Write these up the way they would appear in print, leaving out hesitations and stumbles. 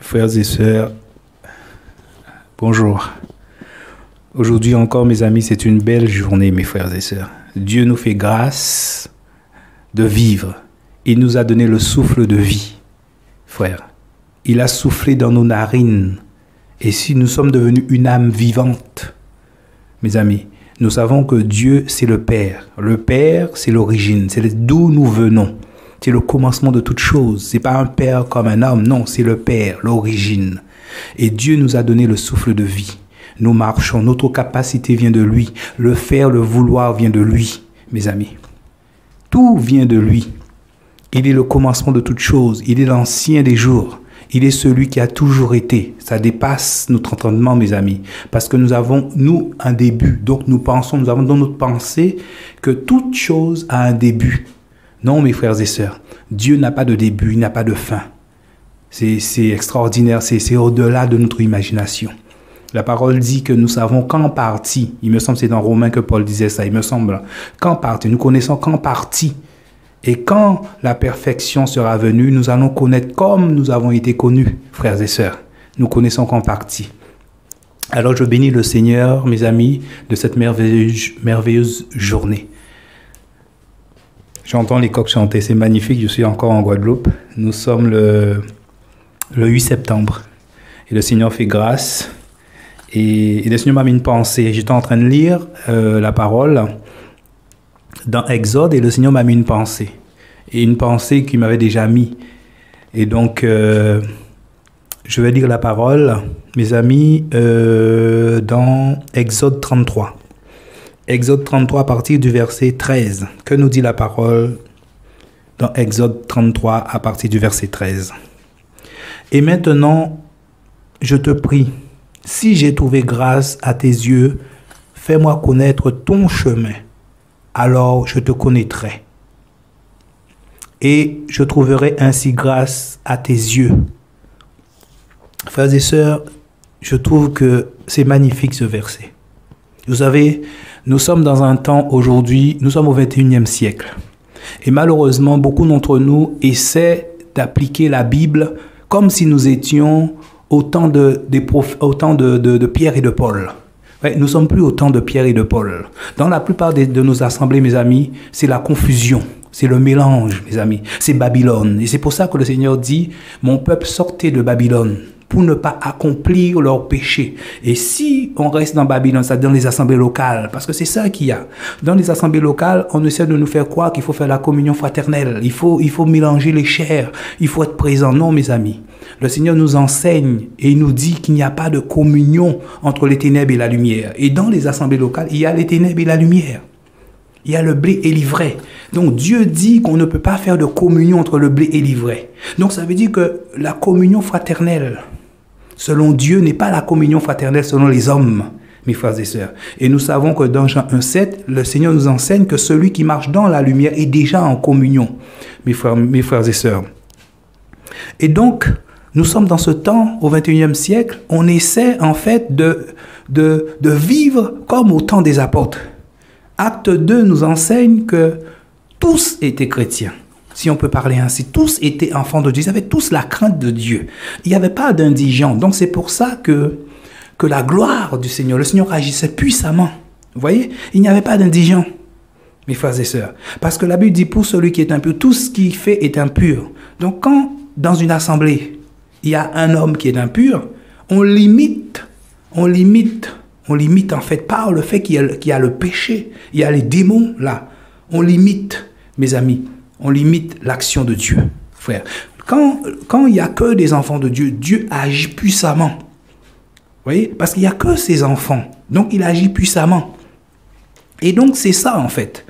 Frères et sœurs, bonjour. Aujourd'hui encore, mes amis, c'est une belle journée, mes frères et sœurs. Dieu nous fait grâce de vivre. Il nous a donné le souffle de vie, frère. Il a soufflé dans nos narines. Et si nous sommes devenus une âme vivante, mes amis, nous savons que Dieu, c'est le Père. Le Père, c'est l'origine, c'est d'où nous venons. C'est le commencement de toute chose. C'est pas un père comme un homme, non, c'est le Père, l'origine. Et Dieu nous a donné le souffle de vie. Nous marchons, notre capacité vient de lui. Le faire, le vouloir vient de lui, mes amis. Tout vient de lui. Il est le commencement de toute chose. Il est l'ancien des jours. Il est celui qui a toujours été. Ça dépasse notre entendement, mes amis. Parce que nous avons, nous, un début. Donc nous pensons, nous avons dans notre pensée que toute chose a un début. Non, mes frères et sœurs, Dieu n'a pas de début, il n'a pas de fin. C'est extraordinaire, c'est au-delà de notre imagination. La parole dit que nous savons qu'en partie, il me semble que c'est dans Romains que Paul disait ça, il me semble, qu'en partie, nous connaissons qu'en partie. Et quand la perfection sera venue, nous allons connaître comme nous avons été connus, frères et sœurs. Nous connaissons qu'en partie. Alors je bénis le Seigneur, mes amis, de cette merveilleuse journée. J'entends les coqs chanter, c'est magnifique, je suis encore en Guadeloupe. Nous sommes le 8 septembre et le Seigneur fait grâce et le Seigneur m'a mis une pensée. J'étais en train de lire la parole dans Exode et le Seigneur m'a mis une pensée. Et une pensée qu'il m'avait déjà mis. Et donc, je vais lire la parole, mes amis, dans Exode 33. Exode 33 à partir du verset 13. Que nous dit la parole dans Exode 33 à partir du verset 13? Et maintenant, je te prie, si j'ai trouvé grâce à tes yeux, fais-moi connaître ton chemin, alors je te connaîtrai. Et je trouverai ainsi grâce à tes yeux. Frères et sœurs, je trouve que c'est magnifique ce verset. Vous savez, nous sommes dans un temps aujourd'hui, nous sommes au 21e siècle. Et malheureusement, beaucoup d'entre nous essaient d'appliquer la Bible comme si nous étions au temps de Pierre et de Paul. Ouais, nous ne sommes plus au temps de Pierre et de Paul. Dans la plupart de nos assemblées, mes amis, c'est la confusion, c'est le mélange, mes amis, c'est Babylone. Et c'est pour ça que le Seigneur dit, mon peuple sortez de Babylone, pour ne pas accomplir leurs péchés. Et si on reste dans Babylone, c'est-à-dire dans les assemblées locales, parce que c'est ça qu'il y a. Dans les assemblées locales, on essaie de nous faire croire qu'il faut faire la communion fraternelle, il faut mélanger les chairs, il faut être présent. Non, mes amis. Le Seigneur nous enseigne et il nous dit qu'il n'y a pas de communion entre les ténèbres et la lumière. Et dans les assemblées locales, il y a les ténèbres et la lumière. Il y a le blé et l'ivraie. Donc Dieu dit qu'on ne peut pas faire de communion entre le blé et l'ivraie. Donc ça veut dire que la communion fraternelle, selon Dieu, n'est pas la communion fraternelle selon les hommes, mes frères et sœurs. Et nous savons que dans Jean 1,7, le Seigneur nous enseigne que celui qui marche dans la lumière est déjà en communion, mes frères et sœurs. Et donc, nous sommes dans ce temps, au 21e siècle, on essaie en fait de vivre comme au temps des apôtres. Acte 2 nous enseigne que tous étaient chrétiens. Si on peut parler ainsi, tous étaient enfants de Dieu, ils avaient tous la crainte de Dieu. Il n'y avait pas d'indigents. Donc c'est pour ça que la gloire du Seigneur, le Seigneur agissait puissamment. Vous voyez, il n'y avait pas d'indigents, mes frères et sœurs. Parce que la Bible dit pour celui qui est impur, tout ce qu'il fait est impur. Donc quand dans une assemblée, il y a un homme qui est impur, on limite en fait par le fait qu'il y a le péché, il y a les démons là. On limite, mes amis. On limite l'action de Dieu, frère. Quand il n'y a que des enfants de Dieu, Dieu agit puissamment. Vous voyez? Parce qu'il n'y a que ses enfants. Donc, il agit puissamment. Et donc, c'est ça, en fait.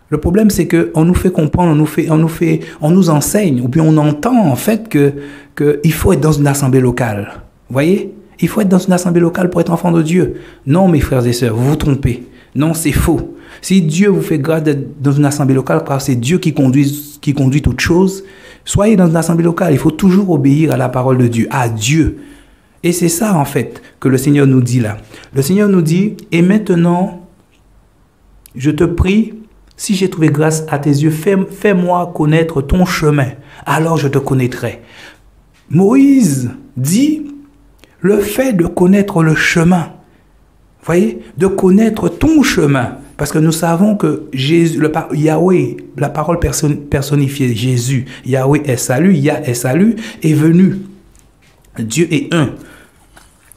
Le problème, c'est qu'on nous fait comprendre, on nous enseigne, ou bien on entend, en fait, qu'il faut être dans une assemblée locale. Vous voyez? Il faut être dans une assemblée locale pour être enfant de Dieu. Non, mes frères et sœurs, vous vous trompez. Non, c'est faux. Si Dieu vous fait grâce d'être dans une assemblée locale, car c'est Dieu qui conduit toute chose, soyez dans une assemblée locale. Il faut toujours obéir à la parole de Dieu, à Dieu. Et c'est ça, en fait, que le Seigneur nous dit là. Le Seigneur nous dit, et maintenant, je te prie, si j'ai trouvé grâce à tes yeux, fais-moi connaître ton chemin, alors je te connaîtrai. Moïse dit le fait de connaître le chemin. Voyez, de connaître ton chemin. Parce que nous savons que Jésus, Yahweh, la parole personnifiée, Jésus, Yahweh est salut, Yah est salut, est venu. Dieu est un.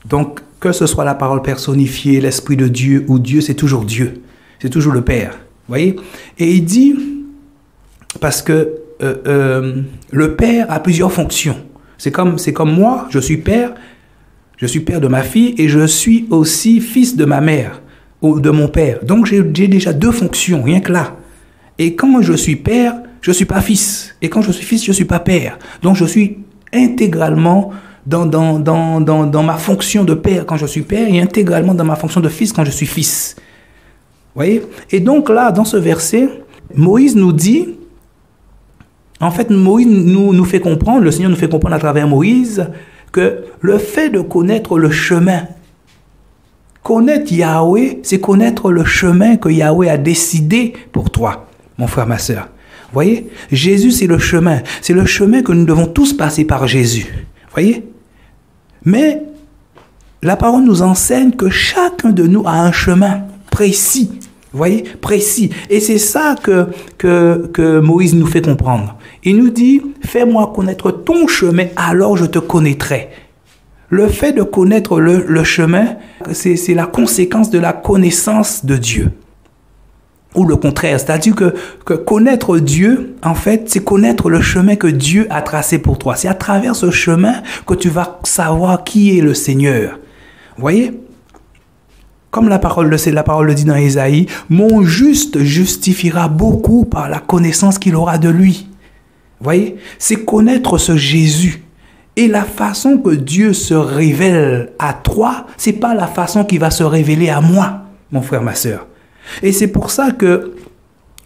Donc, que ce soit la parole personnifiée, l'Esprit de Dieu ou Dieu, c'est toujours Dieu. C'est toujours le Père. Voyez? Et il dit, parce que le Père a plusieurs fonctions. C'est comme moi, je suis père de ma fille et je suis aussi fils de ma mère ou de mon père. Donc j'ai déjà deux fonctions, rien que là. Et quand je suis père, je ne suis pas fils. Et quand je suis fils, je ne suis pas père. Donc je suis intégralement dans ma fonction de père quand je suis père et intégralement dans ma fonction de fils quand je suis fils. Voyez? Et donc là, dans ce verset, Moïse nous dit, en fait, Moïse nous fait comprendre, le Seigneur nous fait comprendre à travers Moïse, que le fait de connaître le chemin, connaître Yahweh, c'est connaître le chemin que Yahweh a décidé pour toi, mon frère, ma sœur. Voyez, Jésus, c'est le chemin. C'est le chemin que nous devons tous passer par Jésus. Voyez? Mais la parole nous enseigne que chacun de nous a un chemin précis. Voyez? Précis. Et c'est ça que Moïse nous fait comprendre. Il nous dit, fais-moi connaître ton chemin, alors je te connaîtrai. Le fait de connaître le chemin, c'est la conséquence de la connaissance de Dieu. Ou le contraire, c'est-à-dire que connaître Dieu, en fait, c'est connaître le chemin que Dieu a tracé pour toi. C'est à travers ce chemin que tu vas savoir qui est le Seigneur. Voyez? Comme la parole le dit dans Ésaïe, mon juste justifiera beaucoup par la connaissance qu'il aura de lui. Voyez? C'est connaître ce Jésus. Et la façon que Dieu se révèle à toi, c'est pas la façon qu'il va se révéler à moi, mon frère, ma sœur. Et c'est pour ça que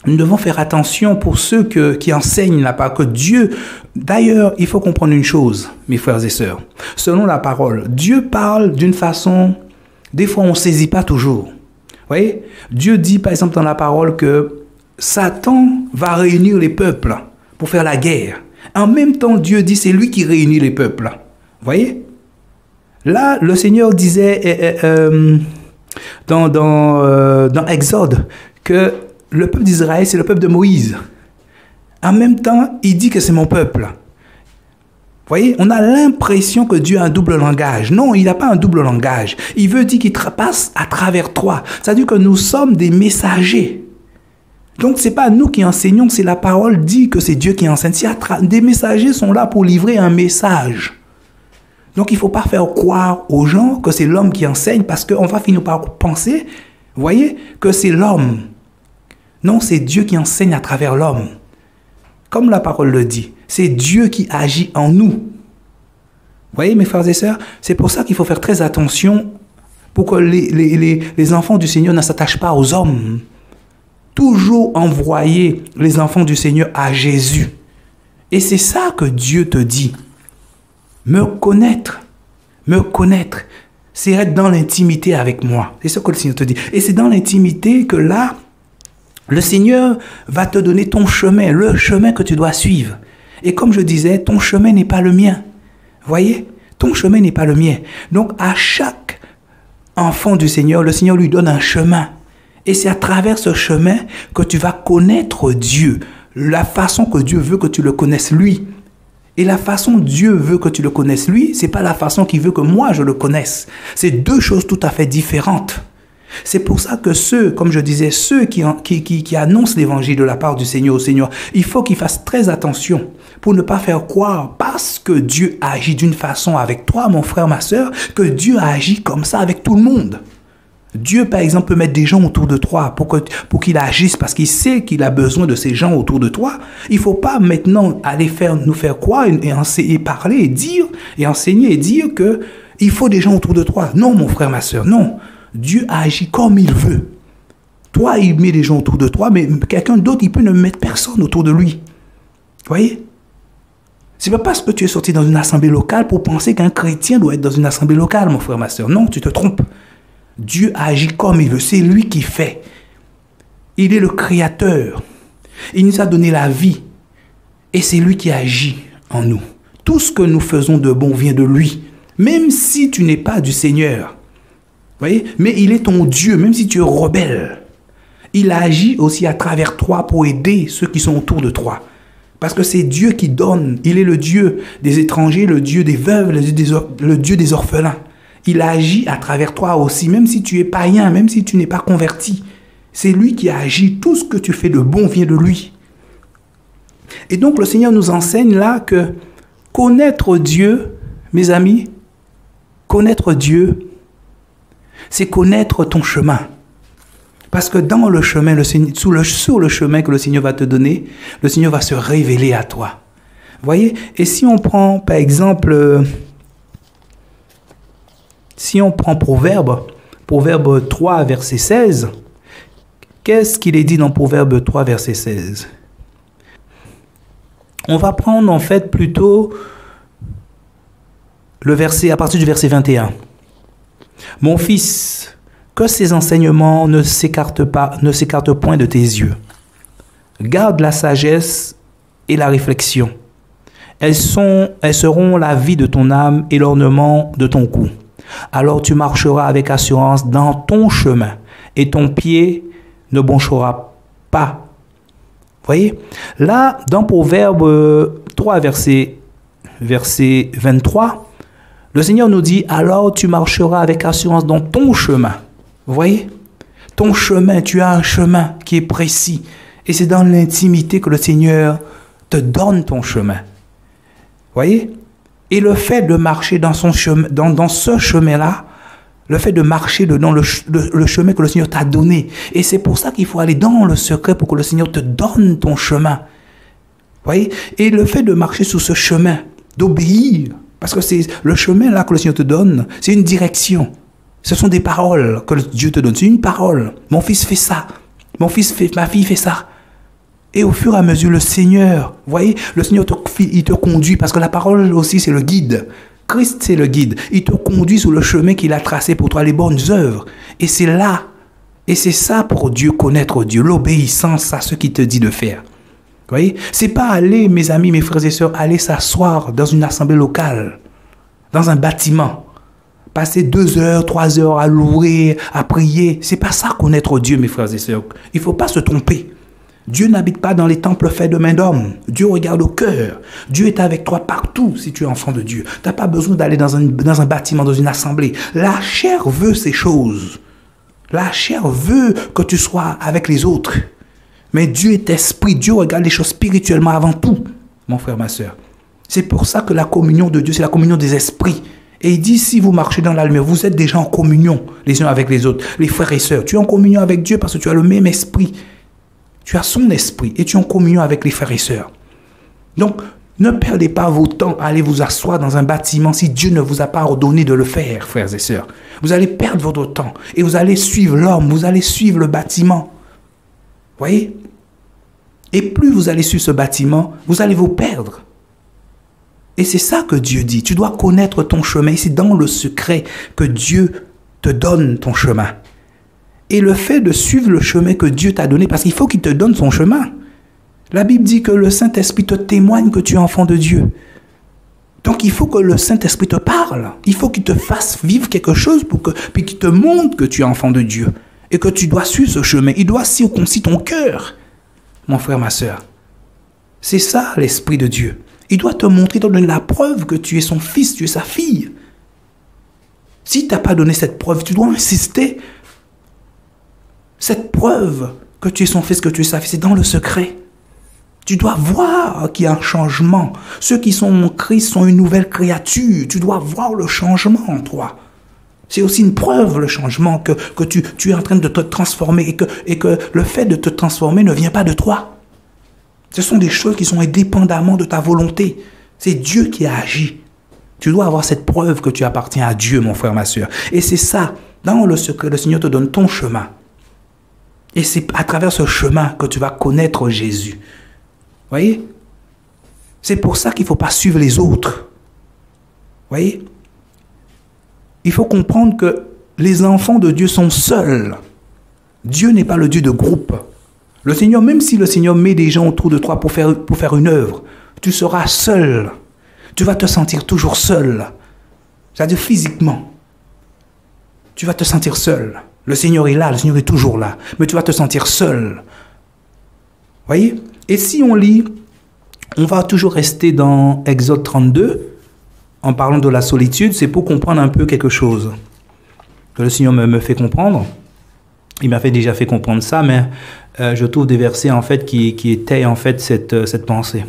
nous devons faire attention pour ceux qui enseignent la parole, que Dieu... D'ailleurs, il faut comprendre une chose, mes frères et sœurs. Selon la parole, Dieu parle d'une façon... Des fois, on ne saisit pas toujours. Vous voyez? Dieu dit, par exemple, dans la parole que Satan va réunir les peuples pour faire la guerre. En même temps, Dieu dit, c'est lui qui réunit les peuples. Vous voyez? Là, le Seigneur disait dans Exode que le peuple d'Israël, c'est le peuple de Moïse. En même temps, il dit que c'est mon peuple. Vous voyez, on a l'impression que Dieu a un double langage. Non, il n'a pas un double langage. Il veut dire qu'il passe à travers toi. C'est-à-dire que nous sommes des messagers. Donc, ce n'est pas nous qui enseignons, c'est la parole dit que c'est Dieu qui enseigne. Des messagers sont là pour livrer un message. Donc, il ne faut pas faire croire aux gens que c'est l'homme qui enseigne parce qu'on va finir par penser, vous voyez, que c'est l'homme. Non, c'est Dieu qui enseigne à travers l'homme. Comme la parole le dit, c'est Dieu qui agit en nous. Vous voyez, mes frères et sœurs, c'est pour ça qu'il faut faire très attention pour que les enfants du Seigneur ne s'attachent pas aux hommes. Toujours envoyer les enfants du Seigneur à Jésus. Et c'est ça que Dieu te dit. Me connaître, c'est être dans l'intimité avec moi. C'est ce que le Seigneur te dit. Et c'est dans l'intimité que là, le Seigneur va te donner ton chemin, le chemin que tu dois suivre. Et comme je disais, ton chemin n'est pas le mien. Voyez, ton chemin n'est pas le mien. Donc, à chaque enfant du Seigneur, le Seigneur lui donne un chemin. Et c'est à travers ce chemin que tu vas connaître Dieu. La façon que Dieu veut que tu le connaisses lui. Et la façon dont Dieu veut que tu le connaisses lui, c'est pas la façon qu'il veut que moi je le connaisse. C'est deux choses tout à fait différentes. C'est pour ça que ceux, comme je disais, ceux qui annoncent l'évangile de la part du Seigneur au Seigneur, il faut qu'ils fassent très attention pour ne pas faire croire, parce que Dieu agit d'une façon avec toi, mon frère, ma sœur, que Dieu agit comme ça avec tout le monde. Dieu, par exemple, peut mettre des gens autour de toi pour qu'il agisse parce qu'il sait qu'il a besoin de ces gens autour de toi. Il ne faut pas maintenant aller nous faire croire et parler et dire, et enseigner et dire qu'il faut des gens autour de toi. Non, mon frère, ma sœur, non. Dieu agit comme il veut. Toi, il met des gens autour de toi, mais quelqu'un d'autre, il peut ne mettre personne autour de lui. Vous voyez? C'est pas parce que tu es sorti dans une assemblée locale pour penser qu'un chrétien doit être dans une assemblée locale, mon frère, ma sœur. Non, tu te trompes. Dieu agit comme il veut. C'est lui qui fait. Il est le créateur. Il nous a donné la vie. Et c'est lui qui agit en nous. Tout ce que nous faisons de bon vient de lui. Même si tu n'es pas du Seigneur. Voyez? Mais il est ton Dieu, même si tu es rebelle. Il agit aussi à travers toi pour aider ceux qui sont autour de toi. Parce que c'est Dieu qui donne. Il est le Dieu des étrangers, le Dieu des veuves, le Dieu des orphelins. Il agit à travers toi aussi, même si tu es païen, même si tu n'es pas converti. C'est lui qui agit. Tout ce que tu fais de bon vient de lui. Et donc le Seigneur nous enseigne là que connaître Dieu, mes amis, connaître Dieu, c'est connaître ton chemin. Parce que dans le chemin, sur le chemin que le Seigneur va te donner, le Seigneur va se révéler à toi. Vous voyez? Et si on prend, par exemple, Proverbe 3, verset 16, qu'est-ce qu'il est dit dans Proverbe 3, verset 16? On va prendre en fait plutôt le verset, à partir du verset 21. Mon fils, que ces enseignements ne s'écartent point de tes yeux. Garde la sagesse et la réflexion. Elles seront la vie de ton âme et l'ornement de ton cou. Alors tu marcheras avec assurance dans ton chemin et ton pied ne bronchera pas. Voyez? Là, dans Proverbe 3, verset 23, le Seigneur nous dit, alors tu marcheras avec assurance dans ton chemin. Vous voyez? Ton chemin, tu as un chemin qui est précis. Et c'est dans l'intimité que le Seigneur te donne ton chemin. Vous voyez? Et le fait de marcher dans son chemin, dans ce chemin-là, le fait de marcher dans le chemin que le Seigneur t'a donné. Et c'est pour ça qu'il faut aller dans le secret pour que le Seigneur te donne ton chemin. Vous voyez? Et le fait de marcher sur ce chemin, d'obéir, parce que c'est le chemin là que le Seigneur te donne, c'est une direction. Ce sont des paroles que Dieu te donne. C'est une parole. Mon fils fait ça. Ma fille fait ça. Et au fur et à mesure, le Seigneur, vous voyez, le Seigneur il te conduit, parce que la parole aussi, c'est le guide. Christ, c'est le guide. Il te conduit sur le chemin qu'il a tracé pour toi, les bonnes œuvres. Et c'est là, et c'est ça pour Dieu, connaître Dieu, l'obéissance à ce qu'il te dit de faire. Vous voyez, c'est pas aller, mes amis, mes frères et sœurs, aller s'asseoir dans une assemblée locale, dans un bâtiment, passer 2 heures, 3 heures à louer, à prier. C'est pas ça connaître Dieu, mes frères et sœurs. Il faut pas se tromper. Dieu n'habite pas dans les temples faits de main d'homme. Dieu regarde au cœur. Dieu est avec toi partout si tu es enfant de Dieu. Tu n'as pas besoin d'aller dans un bâtiment, dans une assemblée. La chair veut ces choses. La chair veut que tu sois avec les autres. Mais Dieu est esprit. Dieu regarde les choses spirituellement avant tout, mon frère, ma soeur. C'est pour ça que la communion de Dieu, c'est la communion des esprits. Et il dit, si vous marchez dans la lumière, vous êtes déjà en communion les uns avec les autres. Les frères et sœurs, tu es en communion avec Dieu parce que tu as le même esprit. Tu as son esprit et tu es en communion avec les frères et sœurs. Donc, ne perdez pas vos temps à aller vous asseoir dans un bâtiment si Dieu ne vous a pas ordonné de le faire, frères et sœurs. Vous allez perdre votre temps et vous allez suivre l'homme, vous allez suivre le bâtiment. Voyez? Et plus vous allez suivre ce bâtiment, vous allez vous perdre. Et c'est ça que Dieu dit. Tu dois connaître ton chemin. C'est dans le secret que Dieu te donne ton chemin. Et le fait de suivre le chemin que Dieu t'a donné, parce qu'il faut qu'il te donne son chemin. La Bible dit que le Saint-Esprit te témoigne que tu es enfant de Dieu. Donc il faut que le Saint-Esprit te parle. Il faut qu'il te fasse vivre quelque chose puis qu'il te montre que tu es enfant de Dieu. Et que tu dois suivre ce chemin. Il doit circoncire ton cœur, mon frère, ma soeur. C'est ça l'Esprit de Dieu. Il doit te montrer, te donner la preuve que tu es son fils, tu es sa fille. Si tu n'as pas donné cette preuve, tu dois insister. Cette preuve que tu es son fils, que tu es sa fille, c'est dans le secret. Tu dois voir qu'il y a un changement. Ceux qui sont en Christ sont une nouvelle créature. Tu dois voir le changement en toi. C'est aussi une preuve, le changement, que tu es en train de te transformer et que le fait de te transformer ne vient pas de toi. Ce sont des choses qui sont indépendamment de ta volonté. C'est Dieu qui a agi. Tu dois avoir cette preuve que tu appartiens à Dieu, mon frère, ma soeur. Et c'est ça, dans le secret, le Seigneur te donne ton chemin. Et c'est à travers ce chemin que tu vas connaître Jésus. Voyez? C'est pour ça qu'il ne faut pas suivre les autres. Voyez? Il faut comprendre que les enfants de Dieu sont seuls. Dieu n'est pas le Dieu de groupe. Le Seigneur, même si le Seigneur met des gens autour de toi pour faire une œuvre, tu seras seul. Tu vas te sentir toujours seul. C'est-à-dire physiquement. Tu vas te sentir seul. Le Seigneur est là, le Seigneur est toujours là. Mais tu vas te sentir seul. Voyez? Et si on lit, on va toujours rester dans Exode 32, en parlant de la solitude, c'est pour comprendre un peu quelque chose. Que le Seigneur me fait comprendre. Il m'a déjà fait comprendre ça, mais je trouve des versets en fait qui étayent en fait cette pensée.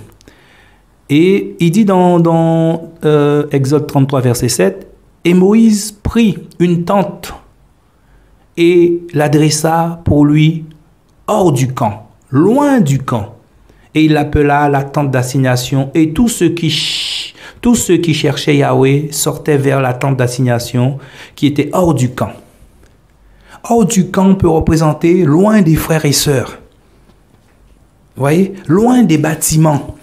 Et il dit dans Exode 33, verset 7, « Et Moïse prit une tente et la dressa pour lui hors du camp, loin du camp. Et il l'appela la tente d'assignation. Et tous ceux qui cherchaient Yahweh sortaient vers la tente d'assignation qui était hors du camp. » Hors du camp peut représenter loin des frères et sœurs. Vous voyez? Loin des bâtiments.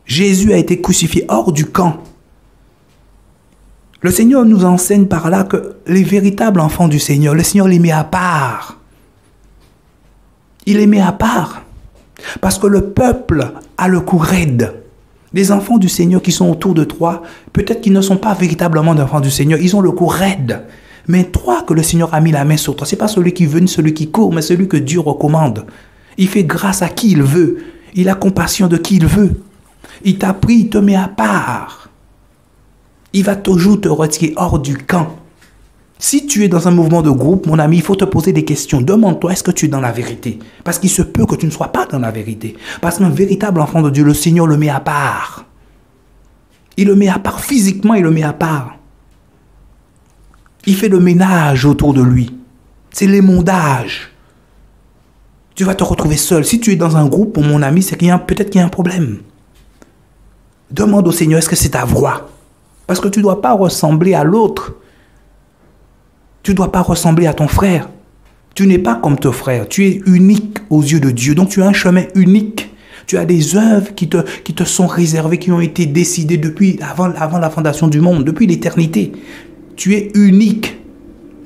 Jésus a été crucifié hors du camp. Le Seigneur nous enseigne par là que les véritables enfants du Seigneur, le Seigneur les met à part. Il les met à part. Parce que le peuple a le cou raide. Les enfants du Seigneur qui sont autour de toi, peut-être qu'ils ne sont pas véritablement des enfants du Seigneur, ils ont le cou raide. Mais toi, que le Seigneur a mis la main sur toi, ce n'est pas celui qui veut ni celui qui court, mais celui que Dieu recommande. Il fait grâce à qui il veut. Il a compassion de qui il veut. Il t'a pris, il te met à part. Il va toujours te retirer hors du camp. Si tu es dans un mouvement de groupe, mon ami, il faut te poser des questions. Demande-toi, est-ce que tu es dans la vérité? Parce qu'il se peut que tu ne sois pas dans la vérité. Parce qu'un véritable enfant de Dieu, le Seigneur le met à part. Il le met à part physiquement, il le met à part. Il fait le ménage autour de lui. C'est l'émondage. Tu vas te retrouver seul. Si tu es dans un groupe, mon ami, c'est peut-être qu'il y a un problème. Demande au Seigneur, est-ce que c'est ta voix? Parce que tu ne dois pas ressembler à l'autre. Tu ne dois pas ressembler à ton frère. Tu n'es pas comme ton frère. Tu es unique aux yeux de Dieu. Donc tu as un chemin unique. Tu as des œuvres qui te sont réservées, qui ont été décidées depuis avant la fondation du monde, depuis l'éternité. Tu es unique,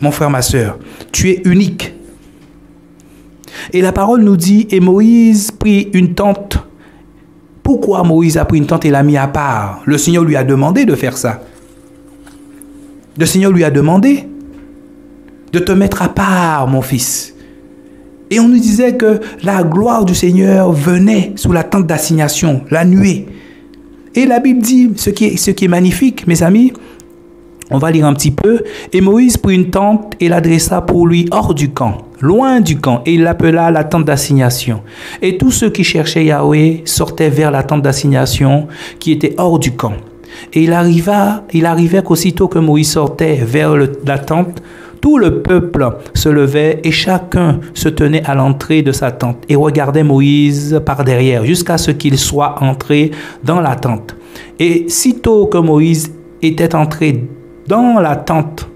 mon frère, ma sœur. Tu es unique. Et la parole nous dit, et Moïse prit une tente. Pourquoi Moïse a pris une tente et l'a mis à part? Le Seigneur lui a demandé de faire ça. Le Seigneur lui a demandé de te mettre à part, mon fils. Et on nous disait que la gloire du Seigneur venait sous la tente d'assignation, la nuée. Et la Bible dit, ce qui est magnifique, mes amis, on va lire un petit peu. Et Moïse prit une tente et la dressa pour lui hors du camp, loin du camp, et il l'appela la tente d'assignation. Et tous ceux qui cherchaient Yahweh sortaient vers la tente d'assignation qui était hors du camp. Et il arrivait qu'aussitôt que Moïse sortait vers la tente, tout le peuple se levait et chacun se tenait à l'entrée de sa tente et regardait Moïse par derrière jusqu'à ce qu'il soit entré dans la tente. Et sitôt que Moïse était entré dans la tente,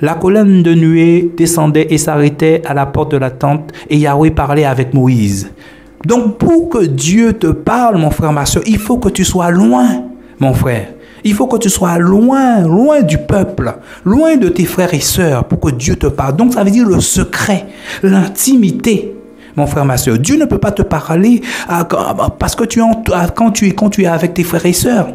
la colonne de nuée descendait et s'arrêtait à la porte de la tente et Yahweh parlait avec Moïse. Donc pour que Dieu te parle, mon frère, ma soeur, il faut que tu sois loin, mon frère. Il faut que tu sois loin, loin du peuple, loin de tes frères et sœurs pour que Dieu te parle. Donc ça veut dire le secret, l'intimité. Mon frère, ma soeur, Dieu ne peut pas te parler parce que quand tu es avec tes frères et sœurs.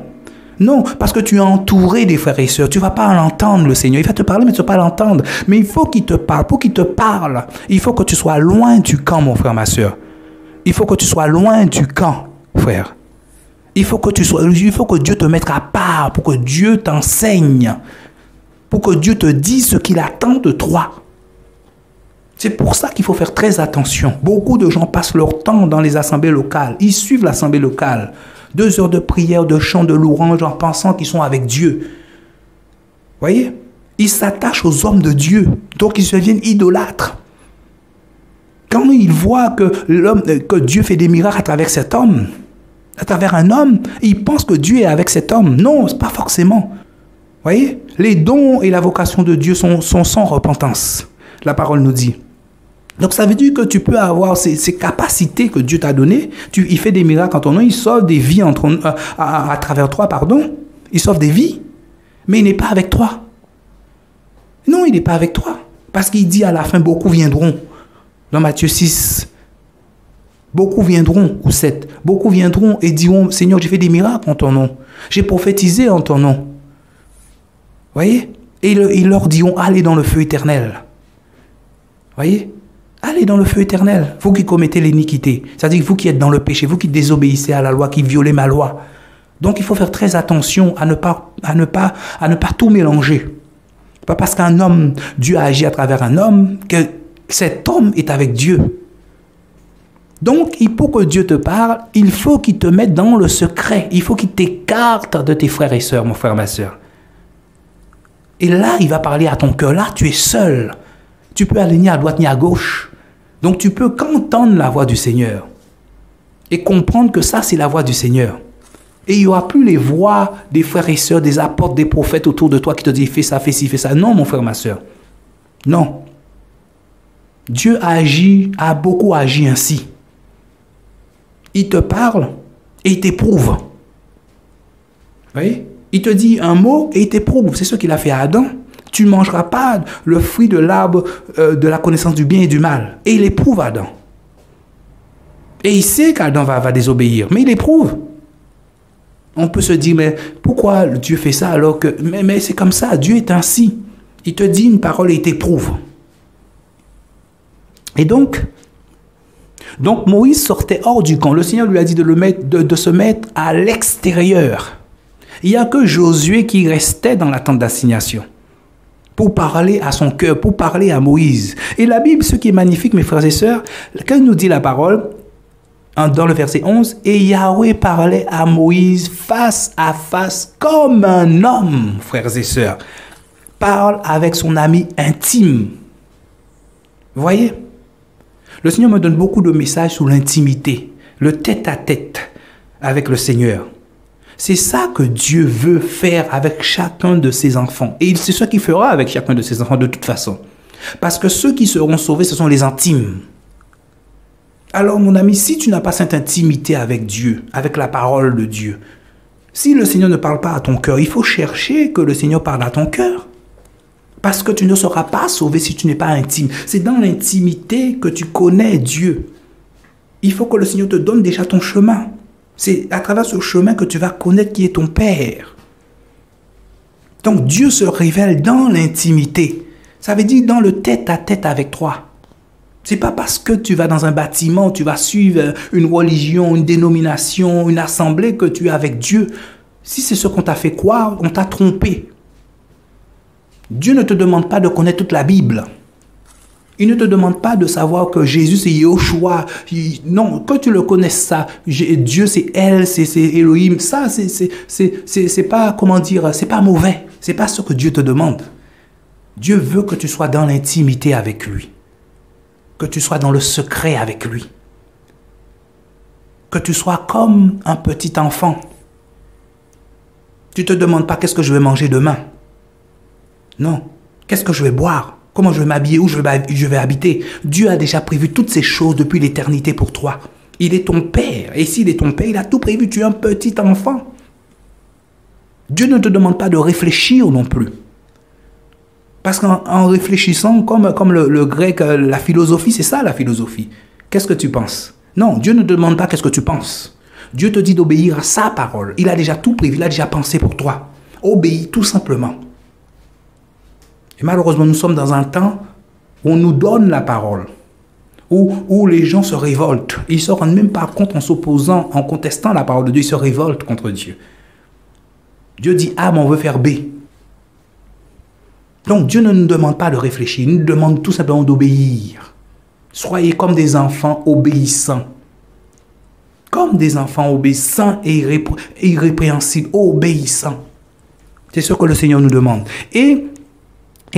Non, parce que tu es entouré des frères et sœurs. Tu ne vas pas l'entendre, le Seigneur. Il va te parler, mais tu ne vas pas l'entendre. Mais il faut qu'il te parle. Pour qu'il te parle, il faut que tu sois loin du camp, mon frère, ma soeur. Il faut que tu sois loin du camp, frère. Il faut que Dieu te mette à part, pour que Dieu t'enseigne, pour que Dieu te dise ce qu'il attend de toi. C'est pour ça qu'il faut faire très attention. Beaucoup de gens passent leur temps dans les assemblées locales. Ils suivent l'assemblée locale. 2 heures de prière, de chant, de louange, en pensant qu'ils sont avec Dieu. Voyez? Ils s'attachent aux hommes de Dieu. Donc ils deviennent idolâtres. Quand ils voient que Dieu fait des miracles à travers cet homme, à travers un homme, ils pensent que Dieu est avec cet homme. Non, ce n'est pas forcément. Voyez? Les dons et la vocation de Dieu sont sans repentance. La parole nous dit. Donc ça veut dire que tu peux avoir ces capacités que Dieu t'a données. Il fait des miracles en ton nom, il sauve des vies à travers toi, pardon. Il sauve des vies, mais il n'est pas avec toi. Non, il n'est pas avec toi. Parce qu'il dit à la fin, beaucoup viendront. Dans Matthieu 6, Beaucoup viendront, ou 7, beaucoup viendront et diront, Seigneur, j'ai fait des miracles en ton nom. J'ai prophétisé en ton nom. Voyez? Et ils leur diront, allez dans le feu éternel. Voyez? Allez dans le feu éternel. Vous qui commettez l'iniquité. C'est-à-dire vous qui êtes dans le péché, vous qui désobéissez à la loi, qui violez ma loi. Donc il faut faire très attention à ne pas tout mélanger. Pas parce qu'un homme, Dieu a agi à travers un homme, que cet homme est avec Dieu. Donc, pour que Dieu te parle, il faut qu'il te mette dans le secret. Il faut qu'il t'écarte de tes frères et sœurs, mon frère, ma sœur. Et là, il va parler à ton cœur. Là, tu es seul. Tu peux aller ni à droite ni à gauche. Donc, tu peux qu'entendre la voix du Seigneur. Et comprendre que ça, c'est la voix du Seigneur. Et il n'y aura plus les voix des frères et sœurs, des apôtres, des prophètes autour de toi qui te disent, fais ça, fais ci, fais ça. Non, mon frère, ma sœur. Non. Dieu a beaucoup agi ainsi. Il te parle et il t'éprouve. Vous voyez? Il te dit un mot et il t'éprouve. C'est ce qu'il a fait à Adam. Tu ne mangeras pas le fruit de l'arbre de la connaissance du bien et du mal. Et il éprouve Adam. Et il sait qu'Adam va désobéir, mais il éprouve. On peut se dire, mais pourquoi Dieu fait ça alors que... Mais c'est comme ça, Dieu est ainsi. Il te dit une parole et il t'éprouve. Et donc Moïse sortait hors du camp. Le Seigneur lui a dit de se mettre à l'extérieur. Il n'y a que Josué qui restait dans la tente d'assignation pour parler à son cœur, pour parler à Moïse. Et la Bible, ce qui est magnifique, mes frères et sœurs, quand il nous dit la parole, dans le verset 11, « Et Yahweh parlait à Moïse face à face comme un homme, frères et sœurs, parle avec son ami intime. » Vous voyez? Le Seigneur me donne beaucoup de messages sur l'intimité, le tête-à-tête avec le Seigneur. C'est ça que Dieu veut faire avec chacun de ses enfants. Et c'est ce qu'il fera avec chacun de ses enfants de toute façon. Parce que ceux qui seront sauvés, ce sont les intimes. Alors mon ami, si tu n'as pas cette intimité avec Dieu, avec la parole de Dieu, si le Seigneur ne parle pas à ton cœur, il faut chercher que le Seigneur parle à ton cœur. Parce que tu ne seras pas sauvé si tu n'es pas intime. C'est dans l'intimité que tu connais Dieu. Il faut que le Seigneur te donne déjà ton chemin. C'est à travers ce chemin que tu vas connaître qui est ton Père. Donc Dieu se révèle dans l'intimité. Ça veut dire dans le tête-à-tête avec toi. C'est pas parce que tu vas dans un bâtiment, tu vas suivre une religion, une dénomination, une assemblée que tu es avec Dieu. Si c'est ce qu'on t'a fait croire, on t'a trompé. Dieu ne te demande pas de connaître toute la Bible. Il ne te demande pas de savoir que Jésus c'est Yahushua. Non, que tu le connaisses ça. Dieu c'est elle, c'est Elohim. Ça c'est pas, comment dire, c'est pas mauvais. C'est pas ce que Dieu te demande. Dieu veut que tu sois dans l'intimité avec lui. Que tu sois dans le secret avec lui. Que tu sois comme un petit enfant. Tu ne te demandes pas qu'est-ce que je vais manger demain. Non. Qu'est-ce que je vais boire? Comment je vais m'habiller? Où je vais habiter? Dieu a déjà prévu toutes ces choses depuis l'éternité pour toi. Il est ton Père. Et s'il est ton Père, il a tout prévu. Tu es un petit enfant. Dieu ne te demande pas de réfléchir non plus. Parce qu'en réfléchissant, comme le grec, la philosophie, c'est ça la philosophie. Qu'est-ce que tu penses? Non, Dieu ne te demande pas qu'est-ce que tu penses. Dieu te dit d'obéir à sa parole. Il a déjà tout prévu, il a déjà pensé pour toi. Obéis tout simplement. Et malheureusement, nous sommes dans un temps où on nous donne la parole, où les gens se révoltent. Ils ne se rendent même pas compte en s'opposant, en contestant la parole de Dieu, ils se révoltent contre Dieu. Dieu dit A, mais on veut faire B. Donc Dieu ne nous demande pas de réfléchir, il nous demande tout simplement d'obéir. Soyez comme des enfants obéissants. Comme des enfants obéissants et irrépréhensibles, obéissants. C'est ce que le Seigneur nous demande. Et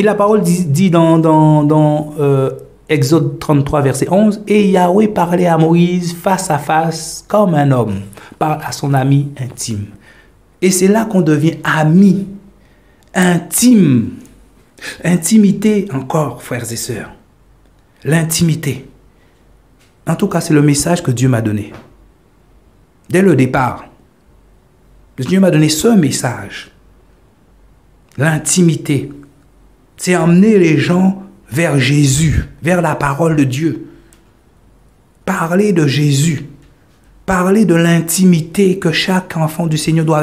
la parole dit dans Exode 33, verset 11, « Et Yahweh parlait à Moïse face à face comme un homme, parle à son ami intime. » Et c'est là qu'on devient ami, intime. Intimité encore, frères et sœurs. L'intimité. En tout cas, c'est le message que Dieu m'a donné. Dès le départ, Dieu m'a donné ce message. L'intimité. C'est emmener les gens vers Jésus, vers la parole de Dieu. Parler de Jésus. Parler de l'intimité que chaque enfant du Seigneur doit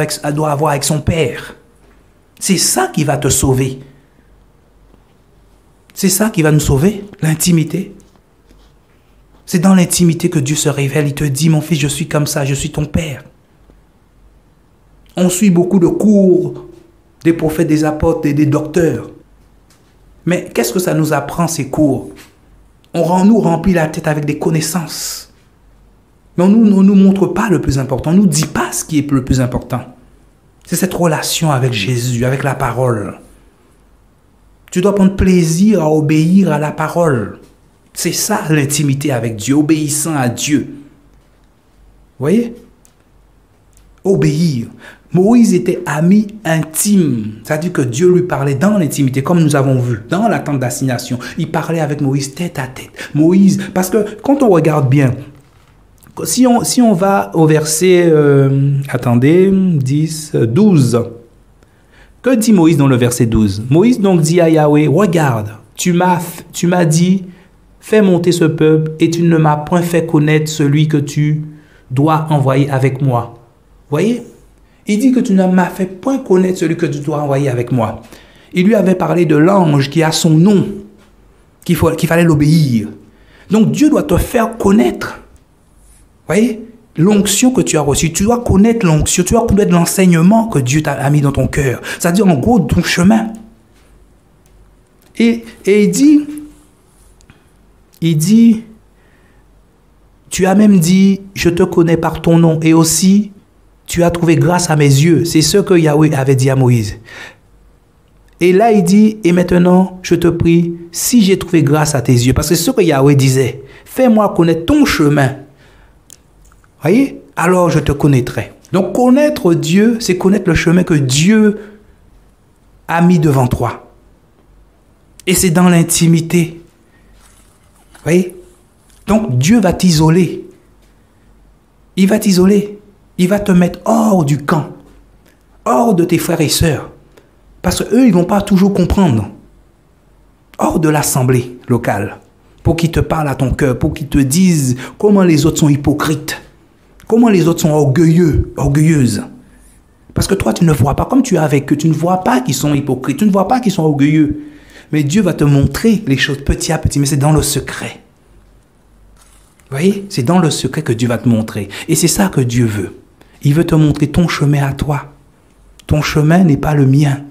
avoir avec son Père. C'est ça qui va te sauver. C'est ça qui va nous sauver, l'intimité. C'est dans l'intimité que Dieu se révèle. Il te dit, mon fils, je suis comme ça, je suis ton Père. On suit beaucoup de cours des prophètes, des apôtres et des docteurs. Mais qu'est-ce que ça nous apprend, ces cours? On nous remplit la tête avec des connaissances. Mais on ne nous montre pas le plus important. On ne nous dit pas ce qui est le plus important. C'est cette relation avec Jésus, avec la parole. Tu dois prendre plaisir à obéir à la parole. C'est ça l'intimité avec Dieu, obéissant à Dieu. Vous voyez? Obéir. Moïse était ami intime. C'est-à-dire que Dieu lui parlait dans l'intimité, comme nous avons vu, dans la tente d'assignation. Il parlait avec Moïse tête à tête. Moïse, parce que quand on regarde bien, si on va au verset, 12. Que dit Moïse dans le verset 12? Moïse donc dit à Yahweh, regarde, tu m'as dit, fais monter ce peuple et tu ne m'as point fait connaître celui que tu dois envoyer avec moi. Voyez? Il dit que tu ne m'as fait point connaître celui que tu dois envoyer avec moi. Il lui avait parlé de l'ange qui a son nom, qu'il fallait l'obéir. Donc Dieu doit te faire connaître. Voyez? L'onction que tu as reçue. Tu dois connaître l'onction, tu dois connaître l'enseignement que Dieu t'a mis dans ton cœur. C'est-à-dire en gros ton chemin. Et il dit, tu as même dit, je te connais par ton nom et aussi, tu as trouvé grâce à mes yeux. C'est ce que Yahweh avait dit à Moïse. Et là, il dit, et maintenant, je te prie, si j'ai trouvé grâce à tes yeux, parce que c'est ce que Yahweh disait, fais-moi connaître ton chemin. Voyez? Alors je te connaîtrai. Donc connaître Dieu, c'est connaître le chemin que Dieu a mis devant toi. Et c'est dans l'intimité. Voyez? Donc Dieu va t'isoler. Il va t'isoler. Il va te mettre hors du camp, hors de tes frères et sœurs. Parce qu'eux, ils ne vont pas toujours comprendre. Hors de l'assemblée locale. Pour qu'ils te parlent à ton cœur, pour qu'ils te disent comment les autres sont hypocrites. Comment les autres sont orgueilleuses. Parce que toi, tu ne vois pas, comme tu es avec eux, tu ne vois pas qu'ils sont hypocrites, tu ne vois pas qu'ils sont orgueilleux. Mais Dieu va te montrer les choses petit à petit, mais c'est dans le secret. Vous voyez? C'est dans le secret que Dieu va te montrer. Et c'est ça que Dieu veut. Il veut te montrer ton chemin à toi. Ton chemin n'est pas le mien.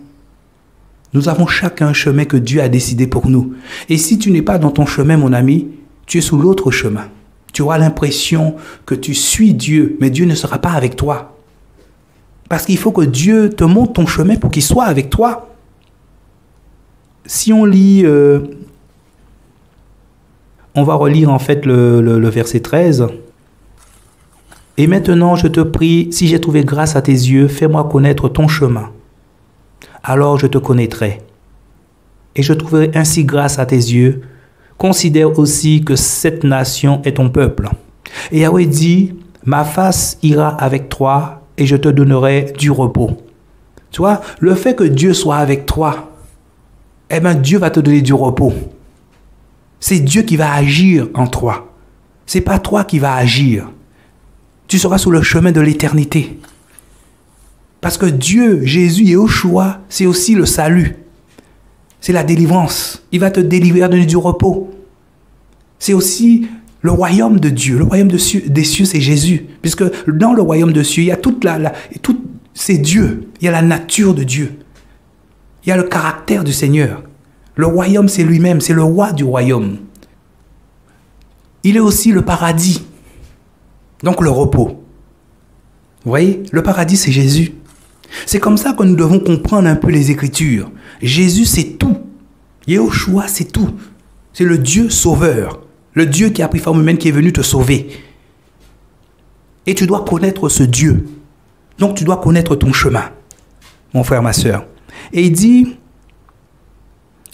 Nous avons chacun un chemin que Dieu a décidé pour nous. Et si tu n'es pas dans ton chemin, mon ami, tu es sous l'autre chemin. Tu auras l'impression que tu suis Dieu, mais Dieu ne sera pas avec toi. Parce qu'il faut que Dieu te montre ton chemin pour qu'il soit avec toi. Si on lit, on va relire en fait le verset 13. Et maintenant, je te prie, si j'ai trouvé grâce à tes yeux, fais-moi connaître ton chemin. Alors je te connaîtrai. Et je trouverai ainsi grâce à tes yeux. Considère aussi que cette nation est ton peuple. Et Yahweh dit, ma face ira avec toi et je te donnerai du repos. Tu vois, le fait que Dieu soit avec toi, eh bien Dieu va te donner du repos. C'est Dieu qui va agir en toi. C'est pas toi qui vas agir. Tu seras sur le chemin de l'éternité. Parce que Dieu, Jésus et Yeshua, c'est aussi le salut. C'est la délivrance. Il va te délivrer, donner du repos. C'est aussi le royaume de Dieu. Le royaume des cieux, c'est Jésus. Puisque dans le royaume des cieux, il y a c'est Dieu. Il y a la nature de Dieu. Il y a le caractère du Seigneur. Le royaume, c'est lui-même. C'est le roi du royaume. Il est aussi le paradis. Donc le repos. Vous voyez, le paradis, c'est Jésus. C'est comme ça que nous devons comprendre un peu les Écritures. Jésus, c'est tout. Yeshua, c'est tout. C'est le Dieu sauveur. Le Dieu qui a pris forme humaine, qui est venu te sauver. Et tu dois connaître ce Dieu. Donc tu dois connaître ton chemin, mon frère, ma sœur. Et il dit,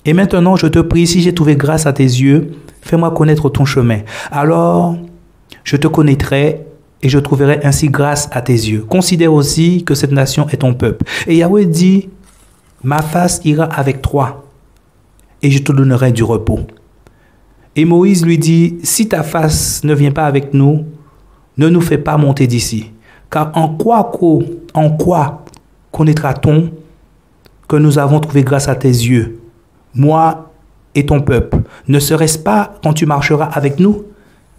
et maintenant je te prie, si j'ai trouvé grâce à tes yeux, fais-moi connaître ton chemin. Alors je te connaîtrai et je trouverai ainsi grâce à tes yeux. Considère aussi que cette nation est ton peuple. Et Yahweh dit, ma face ira avec toi et je te donnerai du repos. Et Moïse lui dit, si ta face ne vient pas avec nous, ne nous fais pas monter d'ici. Car en quoi connaîtra-t-on que nous avons trouvé grâce à tes yeux, moi et ton peuple? Ne serait-ce pas quand tu marcheras avec nous?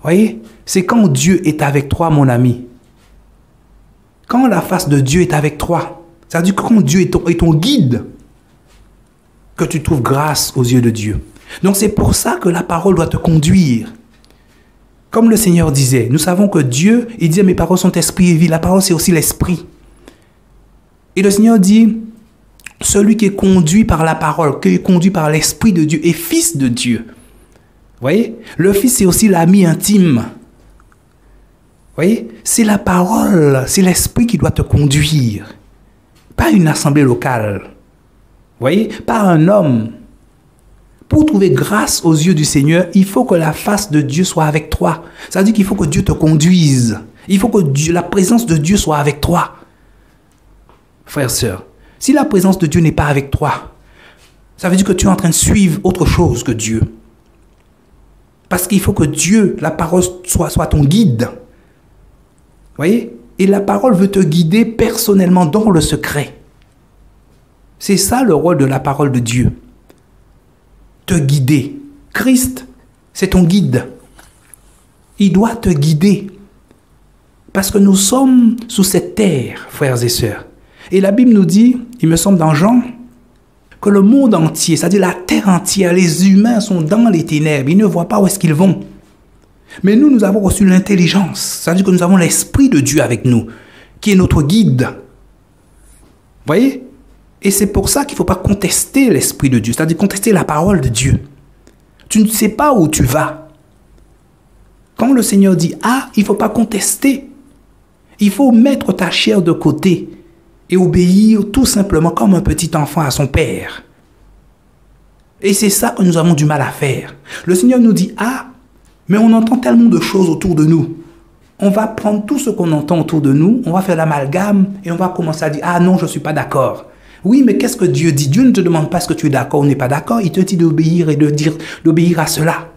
Voyez, c'est quand Dieu est avec toi, mon ami. Quand la face de Dieu est avec toi, c'est-à-dire que quand Dieu est ton guide, que tu trouves grâce aux yeux de Dieu. Donc c'est pour ça que la parole doit te conduire. Comme le Seigneur disait, nous savons que Dieu, il dit, mes paroles sont esprit et vie. La parole, c'est aussi l'esprit. Et le Seigneur dit, celui qui est conduit par la parole, qui est conduit par l'esprit de Dieu, est fils de Dieu. Vous voyez? Le fils, c'est aussi l'ami intime. Vous voyez? C'est la parole, c'est l'esprit qui doit te conduire. Pas une assemblée locale. Vous voyez? Pas un homme. Pour trouver grâce aux yeux du Seigneur, il faut que la face de Dieu soit avec toi. Ça veut dire qu'il faut que Dieu te conduise. Il faut que la présence de Dieu soit avec toi. Frères, sœurs, si la présence de Dieu n'est pas avec toi, ça veut dire que tu es en train de suivre autre chose que Dieu. Parce qu'il faut que Dieu, la parole, soit ton guide. Vous voyez? Et la parole veut te guider personnellement dans le secret. C'est ça le rôle de la parole de Dieu. Te guider. Christ, c'est ton guide. Il doit te guider. Parce que nous sommes sous cette terre, frères et sœurs. Et la Bible nous dit, il me semble dans Jean, que le monde entier, c'est-à-dire la terre entière, les humains sont dans les ténèbres. Ils ne voient pas où est-ce qu'ils vont. Mais nous avons reçu l'intelligence. C'est-à-dire que nous avons l'Esprit de Dieu avec nous, qui est notre guide. Vous voyez? Et c'est pour ça qu'il ne faut pas contester l'Esprit de Dieu, c'est-à-dire contester la parole de Dieu. Tu ne sais pas où tu vas. Quand le Seigneur dit « Ah », il ne faut pas contester. Il faut mettre ta chair de côté et obéir tout simplement comme un petit enfant à son père. Et c'est ça que nous avons du mal à faire. Le Seigneur nous dit « Ah », mais on entend tellement de choses autour de nous. On va prendre tout ce qu'on entend autour de nous, on va faire l'amalgame et on va commencer à dire « Ah non, je ne suis pas d'accord ». Oui, mais qu'est-ce que Dieu dit? Dieu ne te demande pas ce que tu es d'accord ou n'est pas d'accord. Il te dit d'obéir et d'obéir à cela.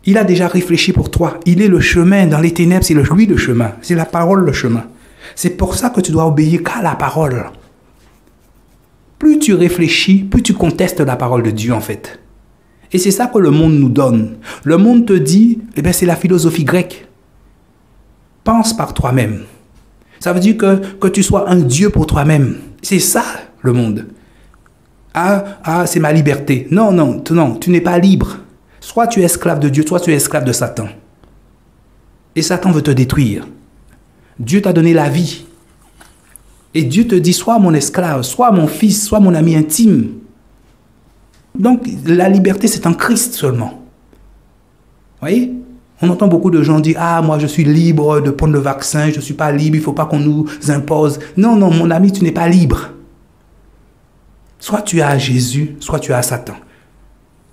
Il a déjà réfléchi pour toi. Il est le chemin dans les ténèbres, c'est lui le chemin. C'est la parole le chemin. C'est pour ça que tu dois obéir qu'à la parole. Plus tu réfléchis, plus tu contestes la parole de Dieu en fait. Et c'est ça que le monde nous donne. Le monde te dit, eh bien, c'est la philosophie grecque. Pense par toi-même. Ça veut dire que tu sois un Dieu pour toi-même. C'est ça, le monde. Ah, c'est ma liberté. Non, tu n'es pas libre. Soit tu es esclave de Dieu, soit tu es esclave de Satan. Et Satan veut te détruire. Dieu t'a donné la vie. Et Dieu te dit, sois mon esclave, sois mon fils, sois mon ami intime. Donc, la liberté, c'est en Christ seulement. Vous voyez? On entend beaucoup de gens dire, ah, moi je suis libre de prendre le vaccin, je ne suis pas libre, il ne faut pas qu'on nous impose. Non, mon ami, tu n'es pas libre. Soit tu as Jésus, soit tu as Satan.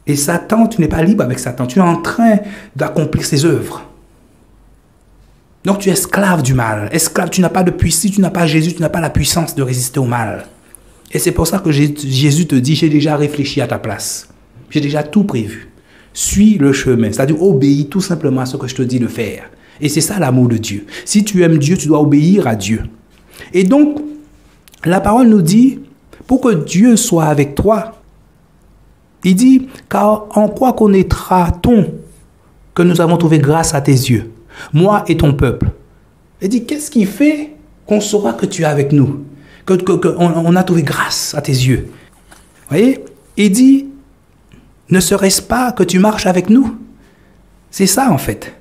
Et Satan, tu n'es pas libre avec Satan. Tu es en train d'accomplir ses œuvres. Donc tu es esclave du mal. Esclave, tu n'as pas de puissance, si tu n'as pas Jésus, tu n'as pas la puissance de résister au mal. Et c'est pour ça que Jésus te dit, j'ai déjà réfléchi à ta place. J'ai déjà tout prévu. Suis le chemin, c'est-à-dire obéis tout simplement à ce que je te dis de faire. Et c'est ça l'amour de Dieu. Si tu aimes Dieu, tu dois obéir à Dieu. Et donc, la parole nous dit, pour que Dieu soit avec toi, il dit, car en quoi connaîtra-t-on que nous avons trouvé grâce à tes yeux, moi et ton peuple? Il dit, qu'est-ce qui fait qu'on saura que tu es avec nous, qu'on a trouvé grâce à tes yeux? Vous voyez? Il dit, ne serait-ce pas que tu marches avec nous? C'est ça en fait.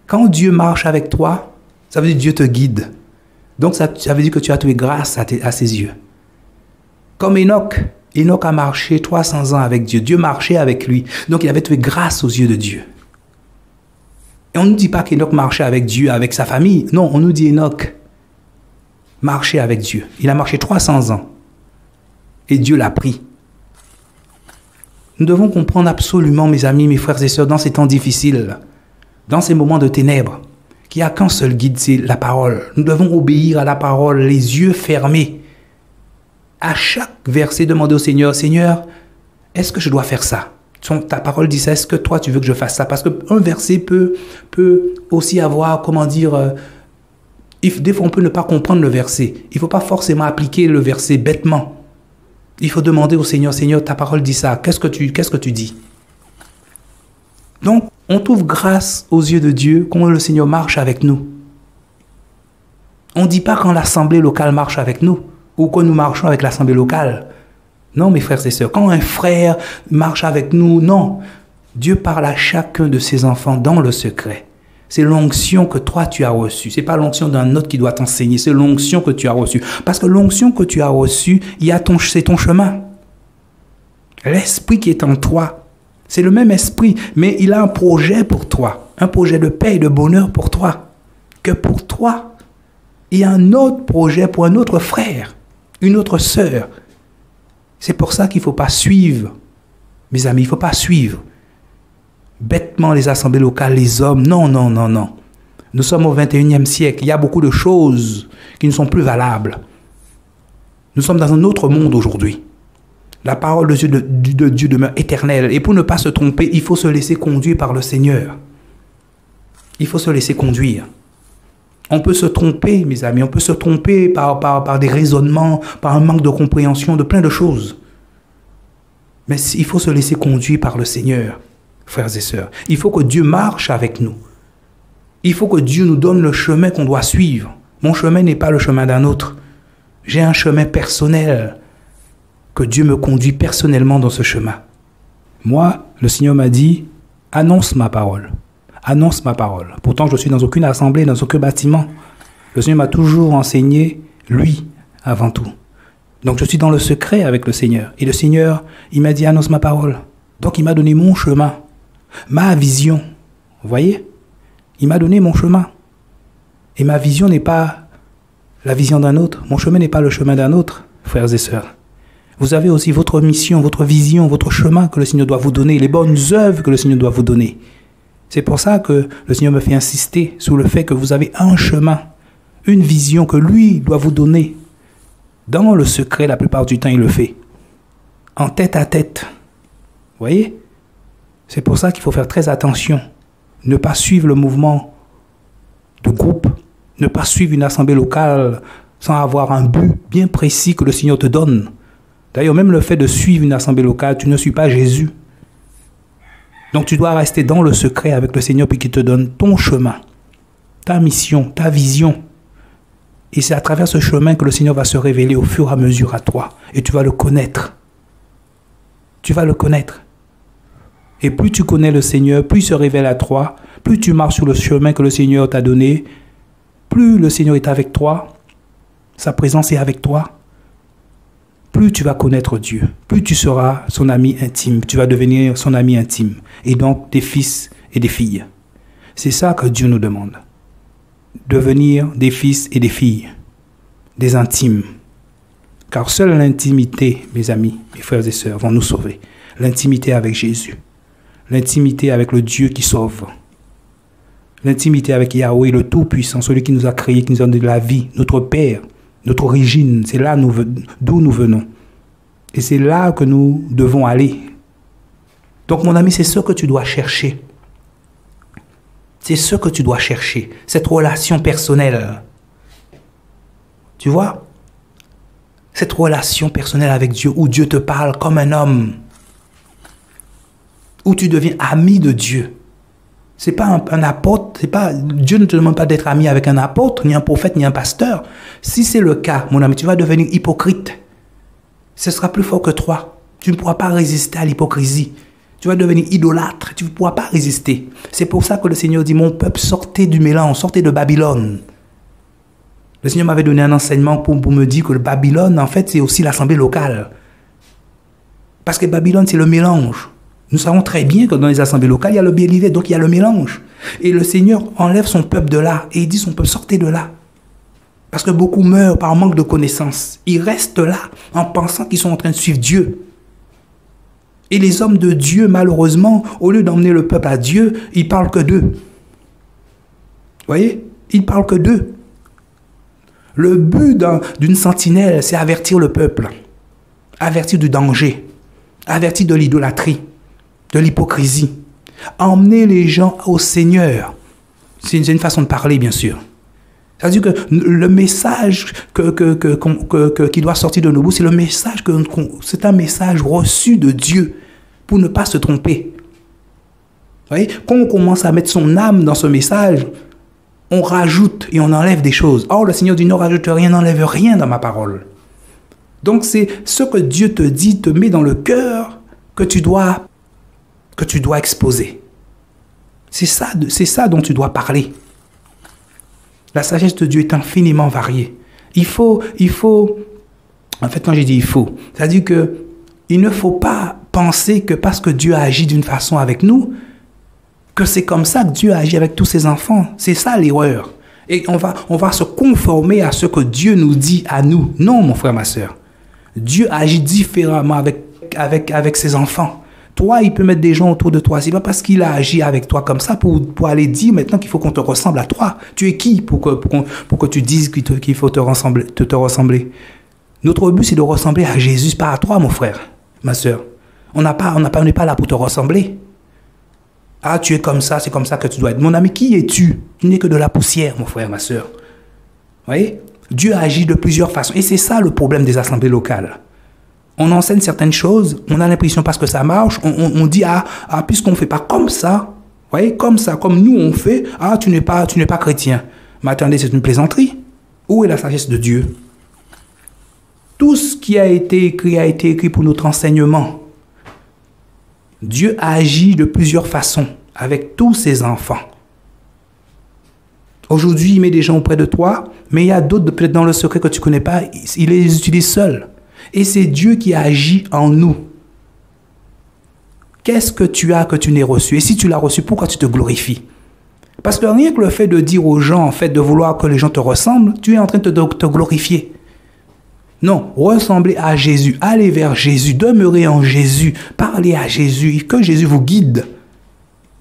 Quand Dieu marche avec toi, ça veut dire que Dieu te guide. Donc ça veut dire que tu as trouvé grâce à ses yeux. Comme Enoch. Enoch a marché 300 ans avec Dieu. Dieu marchait avec lui. Donc il avait trouvé grâce aux yeux de Dieu. Et on ne nous dit pas qu'Enoch marchait avec Dieu, avec sa famille. Non, on nous dit Enoch marchait avec Dieu. Il a marché 300 ans. Et Dieu l'a pris. Nous devons comprendre absolument, mes amis, mes frères et sœurs, dans ces temps difficiles, dans ces moments de ténèbres, qu'il n'y a qu'un seul guide, c'est la parole. Nous devons obéir à la parole, les yeux fermés. À chaque verset, demander au Seigneur, Seigneur, est-ce que je dois faire ça? Ta parole dit ça, est-ce que toi tu veux que je fasse ça? Parce qu'un verset peut aussi avoir, comment dire, des fois on peut ne pas comprendre le verset. Il ne faut pas forcément appliquer le verset bêtement. Il faut demander au Seigneur, Seigneur, ta parole dit ça, qu'est-ce que tu dis? Donc, on trouve grâce aux yeux de Dieu quand le Seigneur marche avec nous. On ne dit pas quand l'assemblée locale marche avec nous ou quand nous marchons avec l'assemblée locale. Non, mes frères et sœurs, quand un frère marche avec nous, non. Dieu parle à chacun de ses enfants dans le secret. C'est l'onction que toi tu as reçue. Ce n'est pas l'onction d'un autre qui doit t'enseigner, c'est l'onction que tu as reçue. Parce que l'onction que tu as reçue, c'est ton chemin. L'esprit qui est en toi, c'est le même esprit, mais il a un projet pour toi, un projet de paix et de bonheur pour toi. Que pour toi, il y a un autre projet pour un autre frère, une autre sœur. C'est pour ça qu'il ne faut pas suivre, mes amis, il ne faut pas suivre bêtement les assemblées locales, les hommes. Non, non, non, non. Nous sommes au 21e siècle. Il y a beaucoup de choses qui ne sont plus valables. Nous sommes dans un autre monde aujourd'hui. La parole de Dieu demeure éternelle. Et pour ne pas se tromper, il faut se laisser conduire par le Seigneur. Il faut se laisser conduire. On peut se tromper, mes amis. On peut se tromper par des raisonnements, par un manque de compréhension de plein de choses. Mais il faut se laisser conduire par le Seigneur, frères et sœurs. Il faut que Dieu marche avec nous. Il faut que Dieu nous donne le chemin qu'on doit suivre. Mon chemin n'est pas le chemin d'un autre. J'ai un chemin personnel. Que Dieu me conduit personnellement dans ce chemin. Moi, le Seigneur m'a dit, annonce ma parole. Annonce ma parole. Pourtant, je suis dans aucune assemblée, dans aucun bâtiment. Le Seigneur m'a toujours enseigné, lui, avant tout. Donc, je suis dans le secret avec le Seigneur. Et le Seigneur, il m'a dit, annonce ma parole. Donc, il m'a donné mon chemin, ma vision. Vous voyez? Il m'a donné mon chemin. Et ma vision n'est pas la vision d'un autre. Mon chemin n'est pas le chemin d'un autre, frères et sœurs. Vous avez aussi votre mission, votre vision, votre chemin que le Seigneur doit vous donner, les bonnes œuvres que le Seigneur doit vous donner. C'est pour ça que le Seigneur me fait insister sur le fait que vous avez un chemin, une vision que lui doit vous donner. Dans le secret, la plupart du temps, il le fait. En tête à tête. Vous voyez? C'est pour ça qu'il faut faire très attention. Ne pas suivre le mouvement de groupe. Ne pas suivre une assemblée locale sans avoir un but bien précis que le Seigneur te donne. D'ailleurs, même le fait de suivre une assemblée locale, tu ne suis pas Jésus. Donc, tu dois rester dans le secret avec le Seigneur puis qu'il te donne ton chemin, ta mission, ta vision. Et c'est à travers ce chemin que le Seigneur va se révéler au fur et à mesure à toi. Et tu vas le connaître. Tu vas le connaître. Et plus tu connais le Seigneur, plus il se révèle à toi, plus tu marches sur le chemin que le Seigneur t'a donné, plus le Seigneur est avec toi, sa présence est avec toi. Plus tu vas connaître Dieu, plus tu seras son ami intime, tu vas devenir son ami intime, et donc des fils et des filles. C'est ça que Dieu nous demande. Devenir des fils et des filles, des intimes. Car seule l'intimité, mes amis, mes frères et sœurs, vont nous sauver. L'intimité avec Jésus, l'intimité avec le Dieu qui sauve, l'intimité avec Yahweh, le Tout-Puissant, celui qui nous a créés, qui nous a donné de la vie, notre Père. Notre origine, c'est là d'où nous venons. Et c'est là que nous devons aller. Donc, mon ami, c'est ce que tu dois chercher. C'est ce que tu dois chercher. Cette relation personnelle. Tu vois? Cette relation personnelle avec Dieu, où Dieu te parle comme un homme. Où tu deviens ami de Dieu. C'est pas un apôtre, Dieu ne te demande pas d'être ami avec un apôtre, ni un prophète, ni un pasteur. Si c'est le cas, mon ami, tu vas devenir hypocrite. Ce sera plus fort que toi. Tu ne pourras pas résister à l'hypocrisie. Tu vas devenir idolâtre, tu ne pourras pas résister. C'est pour ça que le Seigneur dit, mon peuple, sortez du mélange, sortez de Babylone. Le Seigneur m'avait donné un enseignement pour me dire que le Babylone, en fait, c'est aussi l'assemblée locale. Parce que Babylone, c'est le mélange. Nous savons très bien que dans les assemblées locales, il y a le bien-livé, donc il y a le mélange. Et le Seigneur enlève son peuple de là et il dit son peuple, sortez de là. Parce que beaucoup meurent par manque de connaissances. Ils restent là en pensant qu'ils sont en train de suivre Dieu. Et les hommes de Dieu, malheureusement, au lieu d'emmener le peuple à Dieu, ils parlent que d'eux. Vous voyez? Ils parlent que d'eux. Le but d'une sentinelle, c'est avertir le peuple. Avertir du danger. Avertir de l'idolâtrie. de l'hypocrisie. Emmener les gens au Seigneur. C'est une façon de parler, bien sûr. C'est-à-dire que le message qui doit sortir de nos bouches, c'est le message c'est un message reçu de Dieu pour ne pas se tromper. Vous voyez, quand on commence à mettre son âme dans ce message, on rajoute et on enlève des choses. Or, le Seigneur dit, ne rajoute rien, n'enlève rien dans ma parole. Donc, c'est ce que Dieu te dit, te met dans le cœur que tu dois exposer. C'est ça dont tu dois parler. La sagesse de Dieu est infiniment variée. Il faut, en fait, quand j'ai dit il faut, c'est-à-dire qu'il ne faut pas penser que parce que Dieu agit d'une façon avec nous, que c'est comme ça que Dieu agit avec tous ses enfants. C'est ça l'erreur. Et on va se conformer à ce que Dieu nous dit à nous. Non, mon frère, ma soeur. Dieu agit différemment avec ses enfants. Toi, il peut mettre des gens autour de toi. C'est pas parce qu'il a agi avec toi comme ça pour aller dire maintenant qu'il faut qu'on te ressemble à toi. Tu es qui pour que tu dises qu'il faut te ressembler? Notre but, c'est de ressembler à Jésus, pas à toi, mon frère, ma soeur. On n'est pas là pour te ressembler. Ah, tu es comme ça, c'est comme ça que tu dois être. Mon ami, qui es-tu? Tu n'es que de la poussière, mon frère, ma soeur. Vous voyez? Dieu agit de plusieurs façons. Et c'est ça le problème des assemblées locales. On enseigne certaines choses, on a l'impression parce que ça marche, on dit, puisqu'on ne fait pas comme ça, vous voyez, comme ça, comme nous on fait, tu n'es pas chrétien. Mais attendez, c'est une plaisanterie. Où est la sagesse de Dieu? Tout ce qui a été écrit pour notre enseignement. Dieu agit de plusieurs façons avec tous ses enfants. Aujourd'hui, il met des gens auprès de toi, mais il y a d'autres, peut-être dans le secret que tu ne connais pas, il les utilise seuls. Et c'est Dieu qui agit en nous. Qu'est-ce que tu as que tu n'aies reçu? Et si tu l'as reçu, pourquoi tu te glorifies? Parce que rien que le fait de dire aux gens, en fait, de vouloir que les gens te ressemblent, tu es en train de te glorifier. Non, ressembler à Jésus, aller vers Jésus, demeurer en Jésus, parler à Jésus, que Jésus vous guide.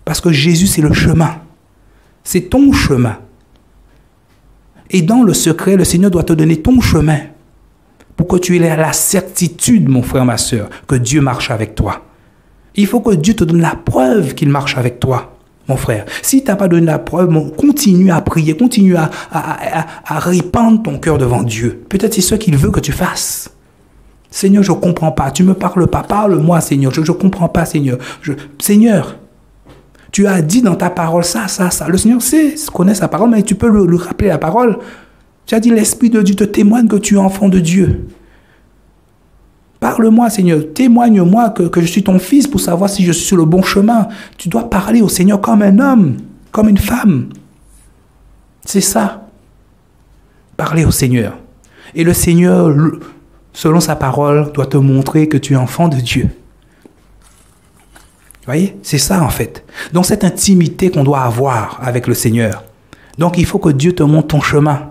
Parce que Jésus, c'est le chemin. C'est ton chemin. Et dans le secret, le Seigneur doit te donner ton chemin pour que tu aies la certitude, mon frère, ma soeur, que Dieu marche avec toi. Il faut que Dieu te donne la preuve qu'il marche avec toi, mon frère. Si tu n'as pas donné la preuve, continue à prier, continue à répandre ton cœur devant Dieu. Peut-être c'est ce qu'il veut que tu fasses. Seigneur, je ne comprends pas. Tu ne me parles pas. Parle-moi, Seigneur. Je ne comprends pas, Seigneur. Seigneur, tu as dit dans ta parole ça. Le Seigneur connaît sa parole, mais tu peux lui rappeler la parole. Tu as dit, l'Esprit de Dieu te témoigne que tu es enfant de Dieu. Parle-moi, Seigneur. Témoigne-moi que je suis ton fils pour savoir si je suis sur le bon chemin. Tu dois parler au Seigneur comme un homme, comme une femme. C'est ça. Parler au Seigneur. Et le Seigneur, selon sa parole, doit te montrer que tu es enfant de Dieu. Vous voyez? C'est ça, en fait. Donc, cette intimité qu'on doit avoir avec le Seigneur. Donc, il faut que Dieu te montre ton chemin.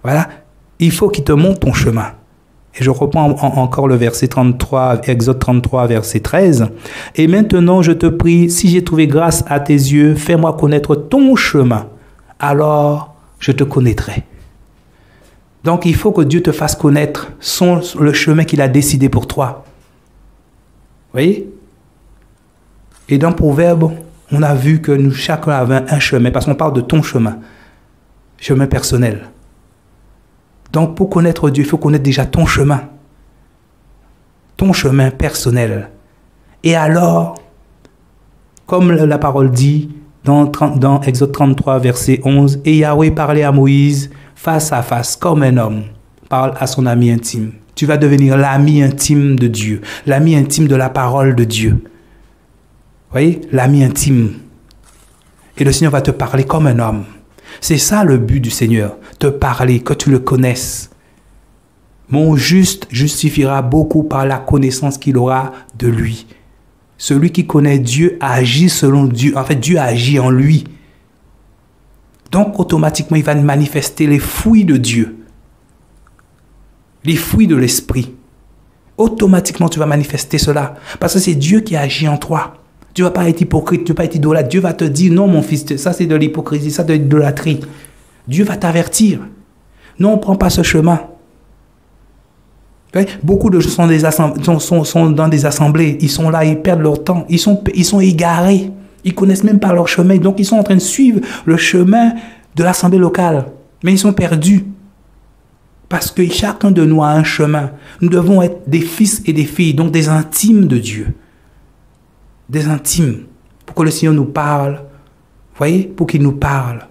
Voilà, il faut qu'il te montre ton chemin. Et je reprends encore le verset 33, Exode 33, verset 13. Et maintenant, je te prie, si j'ai trouvé grâce à tes yeux, fais-moi connaître ton chemin. Alors, je te connaîtrai. Donc, il faut que Dieu te fasse connaître le chemin qu'il a décidé pour toi. Vous voyez? Et dans Proverbe, on a vu que nous, chacun avait un chemin, parce qu'on parle de ton chemin personnel. Donc, pour connaître Dieu, il faut connaître déjà ton chemin personnel. Et alors, comme la parole dit dans Exode 33, verset 11, « Et Yahweh parlait à Moïse face à face, comme un homme parle à son ami intime. » Tu vas devenir l'ami intime de Dieu, l'ami intime de la parole de Dieu. Vous voyez, l'ami intime. Et le Seigneur va te parler comme un homme. C'est ça le but du Seigneur, te parler, que tu le connaisses. Mon juste justifiera beaucoup par la connaissance qu'il aura de lui. Celui qui connaît Dieu agit selon Dieu. En fait, Dieu agit en lui. Donc, automatiquement, il va manifester les fruits de Dieu. Les fruits de l'esprit. Automatiquement, tu vas manifester cela. Parce que c'est Dieu qui agit en toi. Tu ne vas pas être hypocrite, tu ne vas pas être idolâtre. Dieu va te dire, non mon fils, ça c'est de l'hypocrisie, ça c'est de l'idolâtrie. Dieu va t'avertir. Non, on ne prend pas ce chemin. Beaucoup de gens sont dans des assemblées, ils sont là, ils perdent leur temps, ils sont égarés, ils connaissent même pas leur chemin, donc ils sont en train de suivre le chemin de l'assemblée locale, mais ils sont perdus. Parce que chacun de nous a un chemin. Nous devons être des fils et des filles, donc des intimes de Dieu. Des intimes, pour que le Seigneur nous parle, voyez, pour qu'il nous parle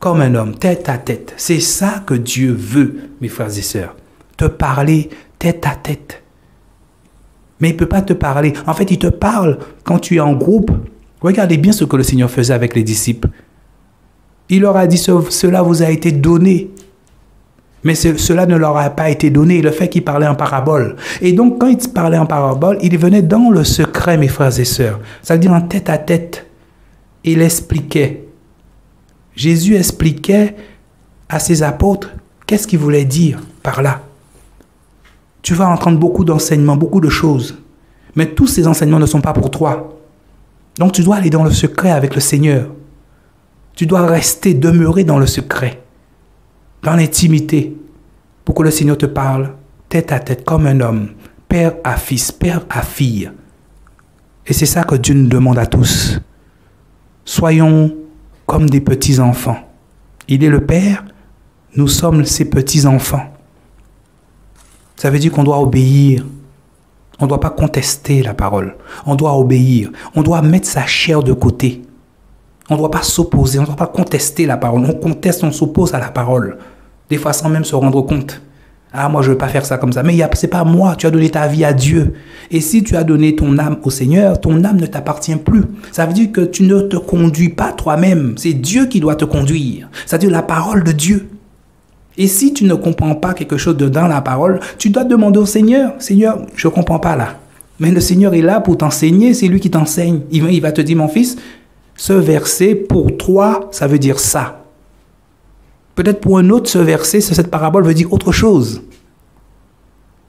comme un homme, tête à tête. C'est ça que Dieu veut, mes frères et sœurs. Te parler tête à tête. Mais il ne peut pas te parler. En fait, il te parle quand tu es en groupe. Regardez bien ce que le Seigneur faisait avec les disciples. Il leur a dit, cela vous a été donné. Mais cela ne leur a pas été donné, le fait qu'il parlait en parabole. Et donc, quand il parlait en parabole, il venait dans le secret, mes frères et sœurs. Ça veut dire en tête à tête. Il expliquait. Jésus expliquait à ses apôtres qu'est-ce qu'il voulait dire par là. Tu vas entendre beaucoup d'enseignements, beaucoup de choses. Mais tous ces enseignements ne sont pas pour toi. Donc tu dois aller dans le secret avec le Seigneur. Tu dois rester, demeurer dans le secret, dans l'intimité, pour que le Seigneur te parle tête à tête, comme un homme, père à fils, père à fille. Et c'est ça que Dieu nous demande à tous. Soyons comme des petits-enfants. Il est le Père, nous sommes ses petits-enfants. Ça veut dire qu'on doit obéir. On ne doit pas contester la parole. On doit obéir. On doit mettre sa chair de côté. On ne doit pas s'opposer. On ne doit pas contester la parole. On conteste, on s'oppose à la parole. Des fois sans même se rendre compte. Ah, moi, je ne veux pas faire ça comme ça. Mais ce n'est pas moi. Tu as donné ta vie à Dieu. Et si tu as donné ton âme au Seigneur, ton âme ne t'appartient plus. Ça veut dire que tu ne te conduis pas toi-même. C'est Dieu qui doit te conduire. C'est-à-dire la parole de Dieu. Et si tu ne comprends pas quelque chose dans la parole, tu dois demander au Seigneur. Seigneur, je ne comprends pas là. Mais le Seigneur est là pour t'enseigner. C'est lui qui t'enseigne. Il va te dire, mon fils, ce verset pour toi, ça veut dire ça. Peut-être pour un autre, ce verset, cette parabole veut dire autre chose.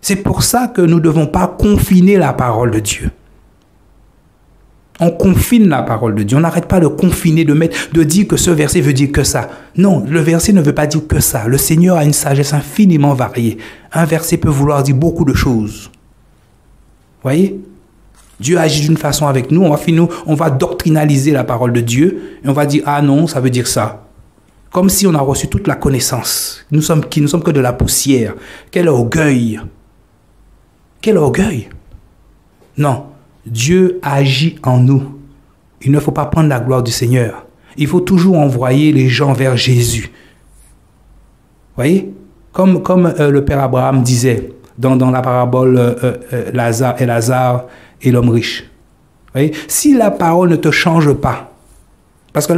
C'est pour ça que nous ne devons pas confiner la parole de Dieu. On confine la parole de Dieu. On n'arrête pas de confiner, de dire que ce verset veut dire que ça. Non, le verset ne veut pas dire que ça. Le Seigneur a une sagesse infiniment variée. Un verset peut vouloir dire beaucoup de choses. Voyez ? Dieu agit d'une façon avec nous. On va doctrinaliser la parole de Dieu. Et on va dire, ah non, ça veut dire ça. Comme si on a reçu toute la connaissance. Nous sommes que de la poussière. Quel orgueil! Quel orgueil! Non, Dieu agit en nous. Il ne faut pas prendre la gloire du Seigneur. Il faut toujours envoyer les gens vers Jésus. Voyez? Comme le père Abraham disait dans la parabole Lazare et l'homme riche. Voyez? Si la parole ne te change pas, parce que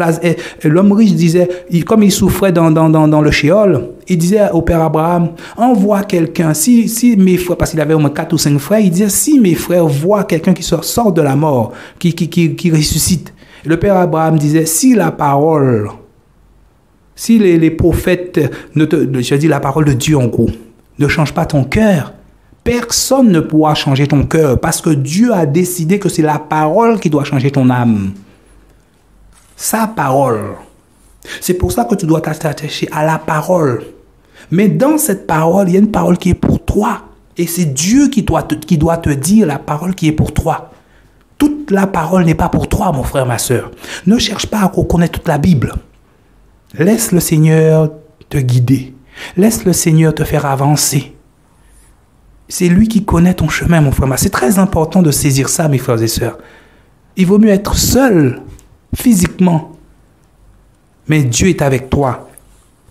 l'homme riche disait, comme il souffrait dans le Sheol, il disait au père Abraham, envoie quelqu'un, si mes frères, parce qu'il avait au moins 4 ou 5 frères, il disait, si mes frères voient quelqu'un qui sort de la mort, qui ressuscite. Et le père Abraham disait, si la parole, si les prophètes, je dis la parole de Dieu en gros, ne change pas ton cœur, personne ne pourra changer ton cœur, parce que Dieu a décidé que c'est la parole qui doit changer ton âme. Sa parole. C'est pour ça que tu dois t'attacher à la parole. Mais dans cette parole, il y a une parole qui est pour toi. Et c'est Dieu qui doit te dire la parole qui est pour toi. Toute la parole n'est pas pour toi, mon frère, ma soeur. Ne cherche pas à connaître toute la Bible. Laisse le Seigneur te guider. Laisse le Seigneur te faire avancer. C'est lui qui connaît ton chemin, mon frère. C'est très important de saisir ça, mes frères et sœurs. Il vaut mieux être seul physiquement, mais Dieu est avec toi,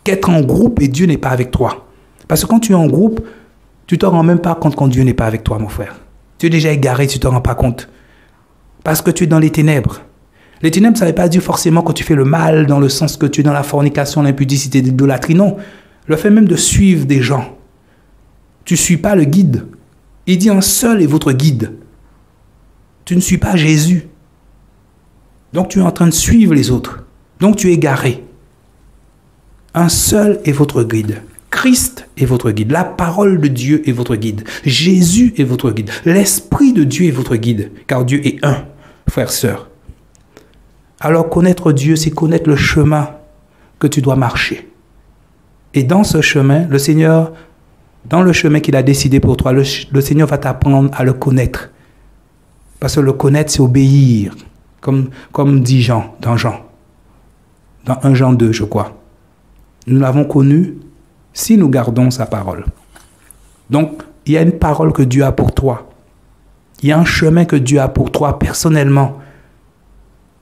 qu'être en groupe et Dieu n'est pas avec toi. Parce que quand tu es en groupe, tu ne te rends même pas compte quand Dieu n'est pas avec toi, mon frère. Tu es déjà égaré, tu ne te rends pas compte. Parce que tu es dans les ténèbres. Les ténèbres, ça ne veut pas dire forcément que tu fais le mal, dans le sens que tu es dans la fornication, l'impudicité, l'idolâtrie. Non, le fait même de suivre des gens. Tu ne suis pas le guide. Il dit, un seul est votre guide. Tu ne suis pas Jésus. Donc tu es en train de suivre les autres. Donc tu es égaré. Un seul est votre guide. Christ est votre guide. La parole de Dieu est votre guide. Jésus est votre guide. L'Esprit de Dieu est votre guide. Car Dieu est un, frère, sœur. Alors connaître Dieu, c'est connaître le chemin que tu dois marcher. Et dans ce chemin, le Seigneur Dans le chemin qu'il a décidé pour toi, le Seigneur va t'apprendre à le connaître. Parce que le connaître, c'est obéir. Comme dit Jean, dans 1 Jean 2, je crois. Nous l'avons connu si nous gardons sa parole. Donc, il y a une parole que Dieu a pour toi. Il y a un chemin que Dieu a pour toi personnellement.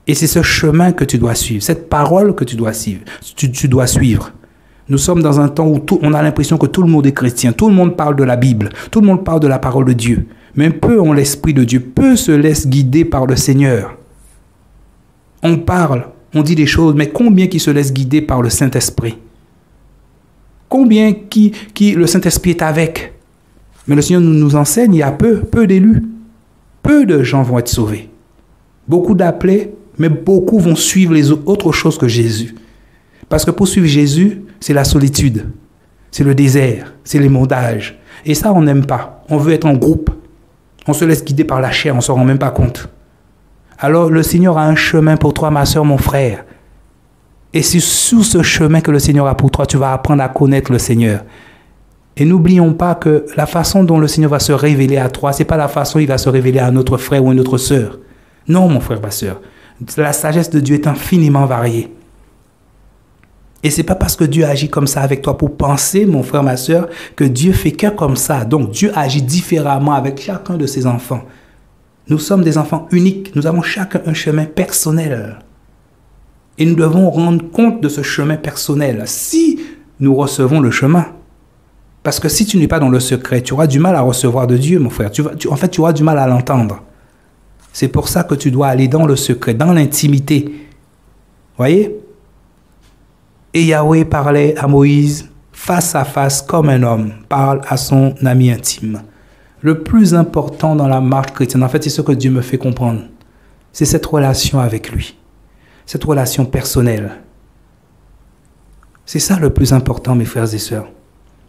Et c'est ce chemin que tu dois suivre, cette parole que tu dois suivre. Tu dois suivre. Nous sommes dans un temps où on a l'impression que tout le monde est chrétien. Tout le monde parle de la Bible. Tout le monde parle de la parole de Dieu. Mais peu ont l'Esprit de Dieu. Peu se laissent guider par le Seigneur. On parle, on dit des choses, mais combien qui se laissent guider par le Saint-Esprit? Combien qui le Saint-Esprit est avec? Mais le Seigneur nous enseigne, il y a peu d'élus. Peu de gens vont être sauvés. Beaucoup d'appelés, mais beaucoup vont suivre les autres choses que Jésus. Parce que pour suivre Jésus, c'est la solitude, c'est le désert, c'est l'émondage. Et ça, on n'aime pas. On veut être en groupe. On se laisse guider par la chair, on ne s'en rend même pas compte. Alors, le Seigneur a un chemin pour toi, ma soeur, mon frère. Et c'est sur ce chemin que le Seigneur a pour toi, tu vas apprendre à connaître le Seigneur. Et n'oublions pas que la façon dont le Seigneur va se révéler à toi, ce n'est pas la façon dont il va se révéler à un autre frère ou une autre sœur. Non, mon frère, ma sœur. La sagesse de Dieu est infiniment variée. Et ce n'est pas parce que Dieu agit comme ça avec toi pour penser, mon frère, ma sœur, que Dieu fait que comme ça. Donc, Dieu agit différemment avec chacun de ses enfants. Nous sommes des enfants uniques. Nous avons chacun un chemin personnel. Et nous devons rendre compte de ce chemin personnel si nous recevons le chemin. Parce que si tu n'es pas dans le secret, tu auras du mal à recevoir de Dieu, mon frère. Tu auras du mal à l'entendre. C'est pour ça que tu dois aller dans le secret, dans l'intimité. Voyez? Et Yahweh parlait à Moïse face à face comme un homme parle à son ami intime. Le plus important dans la marche chrétienne, en fait, c'est ce que Dieu me fait comprendre. C'est cette relation avec lui. Cette relation personnelle. C'est ça le plus important, mes frères et sœurs.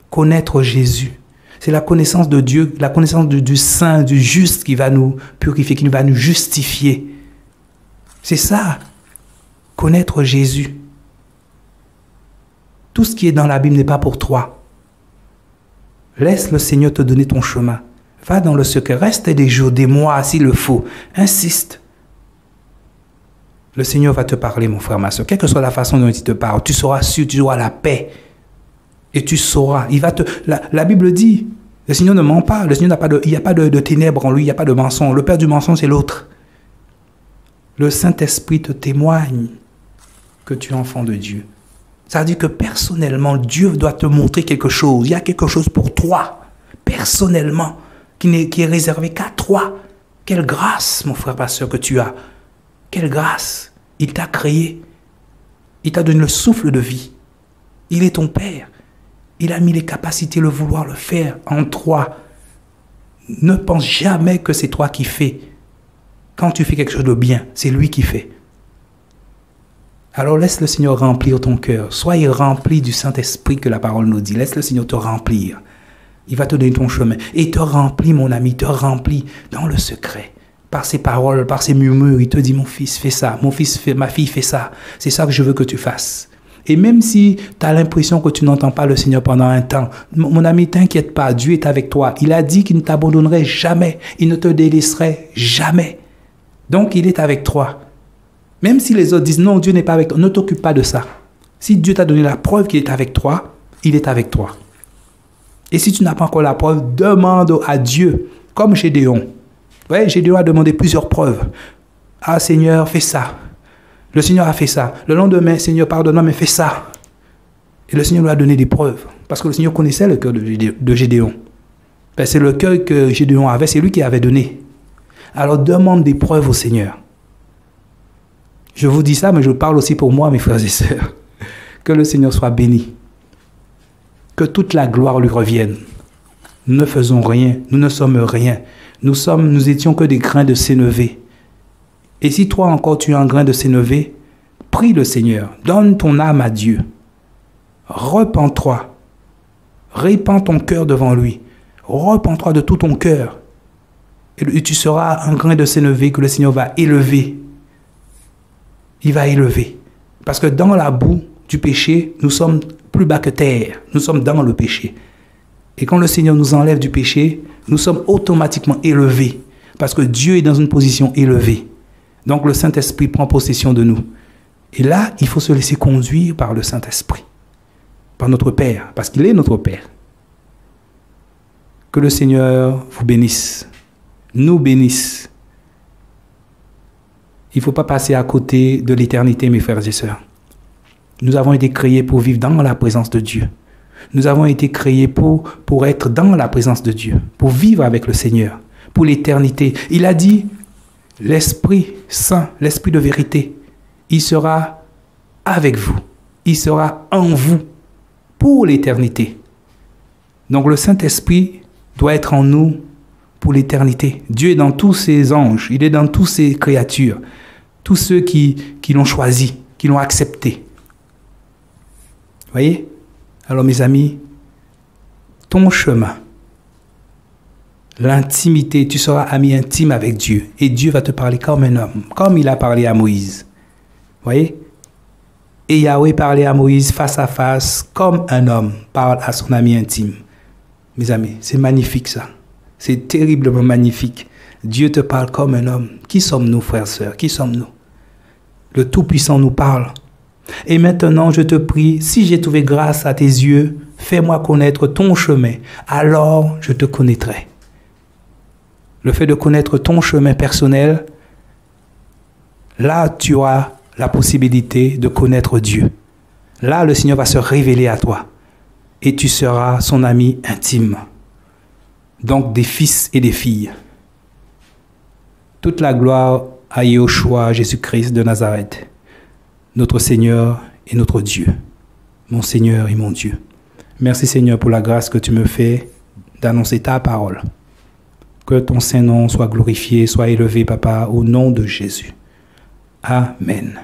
Connaître Jésus. C'est la connaissance de Dieu, la connaissance du saint, du juste qui va nous purifier, qui va nous justifier. C'est ça. Connaître Jésus. Tout ce qui est dans la Bible n'est pas pour toi. Laisse le Seigneur te donner ton chemin. Va dans le secret. Reste des jours, des mois, s'il le faut. Insiste. Le Seigneur va te parler, mon frère, ma soeur. Quelle que soit la façon dont il te parle, tu seras sûr, tu auras la paix. Et tu sauras. La Bible dit, le Seigneur ne ment pas. Le Seigneur il n'y a pas de ténèbres en lui, il n'y a pas de mensonge. Le père du mensonge, c'est l'autre. Le Saint-Esprit te témoigne que tu es enfant de Dieu. Ça veut dire que personnellement, Dieu doit te montrer quelque chose. Il y a quelque chose pour toi, personnellement, qui est réservé qu'à toi. Quelle grâce, mon frère, ma soeur, que tu as. Quelle grâce. Il t'a créé. Il t'a donné le souffle de vie. Il est ton Père. Il a mis les capacités, le vouloir, le faire en toi. Ne pense jamais que c'est toi qui fais. Quand tu fais quelque chose de bien, c'est lui qui fait. Alors laisse le Seigneur remplir ton cœur. Sois rempli du Saint-Esprit que la parole nous dit. Laisse le Seigneur te remplir. Il va te donner ton chemin. Et il te remplit, mon ami, te remplit dans le secret. Par ses paroles, par ses murmures, il te dit, mon fils, fais ça. Mon fils, ma fille, fais ça. C'est ça que je veux que tu fasses. Et même si tu as l'impression que tu n'entends pas le Seigneur pendant un temps, mon ami, t'inquiète pas, Dieu est avec toi. Il a dit qu'il ne t'abandonnerait jamais. Il ne te délaisserait jamais. Donc, il est avec toi. Même si les autres disent, non, Dieu n'est pas avec toi, ne t'occupe pas de ça. Si Dieu t'a donné la preuve qu'il est avec toi, il est avec toi. Et si tu n'as pas encore la preuve, demande à Dieu, comme Gédéon. Ouais, Gédéon a demandé plusieurs preuves. Ah, Seigneur, fais ça. Le Seigneur a fait ça. Le lendemain, Seigneur, pardonne-moi, mais fais ça. Et le Seigneur lui a donné des preuves. Parce que le Seigneur connaissait le cœur de Gédéon. Ben, c'est le cœur que Gédéon avait, c'est lui qui avait donné. Alors demande des preuves au Seigneur. Je vous dis ça, mais je parle aussi pour moi, mes frères et sœurs. Que le Seigneur soit béni. Que toute la gloire lui revienne. Nous ne faisons rien. Nous ne sommes rien. Nous étions que des grains de sénévé. Et si toi encore tu es un grain de sénévé, prie le Seigneur. Donne ton âme à Dieu. Repens-toi. Répands ton cœur devant lui. Repens-toi de tout ton cœur. Et tu seras un grain de sénévé que le Seigneur va élever. Il va élever. Parce que dans la boue du péché, nous sommes plus bas que terre. Nous sommes dans le péché. Et quand le Seigneur nous enlève du péché, nous sommes automatiquement élevés. Parce que Dieu est dans une position élevée. Donc le Saint-Esprit prend possession de nous. Et là, il faut se laisser conduire par le Saint-Esprit. Par notre Père, parce qu'il est notre Père. Que le Seigneur vous bénisse. Nous bénisse. Il ne faut pas passer à côté de l'éternité, mes frères et sœurs. Nous avons été créés pour vivre dans la présence de Dieu. Nous avons été créés pour être dans la présence de Dieu, pour vivre avec le Seigneur, pour l'éternité. Il a dit, l'Esprit Saint, l'Esprit de vérité, il sera avec vous. Il sera en vous pour l'éternité. Donc le Saint-Esprit doit être en nous pour l'éternité. Dieu est dans tous ses anges, il est dans toutes ses créatures, tous ceux qui l'ont choisi, qui l'ont accepté. Voyez? Alors mes amis, ton chemin, l'intimité, tu seras ami intime avec Dieu. Et Dieu va te parler comme un homme, comme il a parlé à Moïse. Voyez? Et Yahweh parlait à Moïse face à face, comme un homme parle à son ami intime. Mes amis, c'est magnifique ça. C'est terriblement magnifique. Dieu te parle comme un homme. Qui sommes-nous, frères et sœurs? Qui sommes-nous? Le Tout-Puissant nous parle. Et maintenant, je te prie, si j'ai trouvé grâce à tes yeux, fais-moi connaître ton chemin. Alors, je te connaîtrai. Le fait de connaître ton chemin personnel, là, tu auras la possibilité de connaître Dieu. Là, le Seigneur va se révéler à toi. Et tu seras son ami intime. Donc, des fils et des filles. Toute la gloire à Yahushua, Jésus-Christ de Nazareth, notre Seigneur et notre Dieu, mon Seigneur et mon Dieu. Merci Seigneur pour la grâce que tu me fais d'annoncer ta parole. Que ton Saint-Nom soit glorifié, soit élevé, Papa, au nom de Jésus. Amen.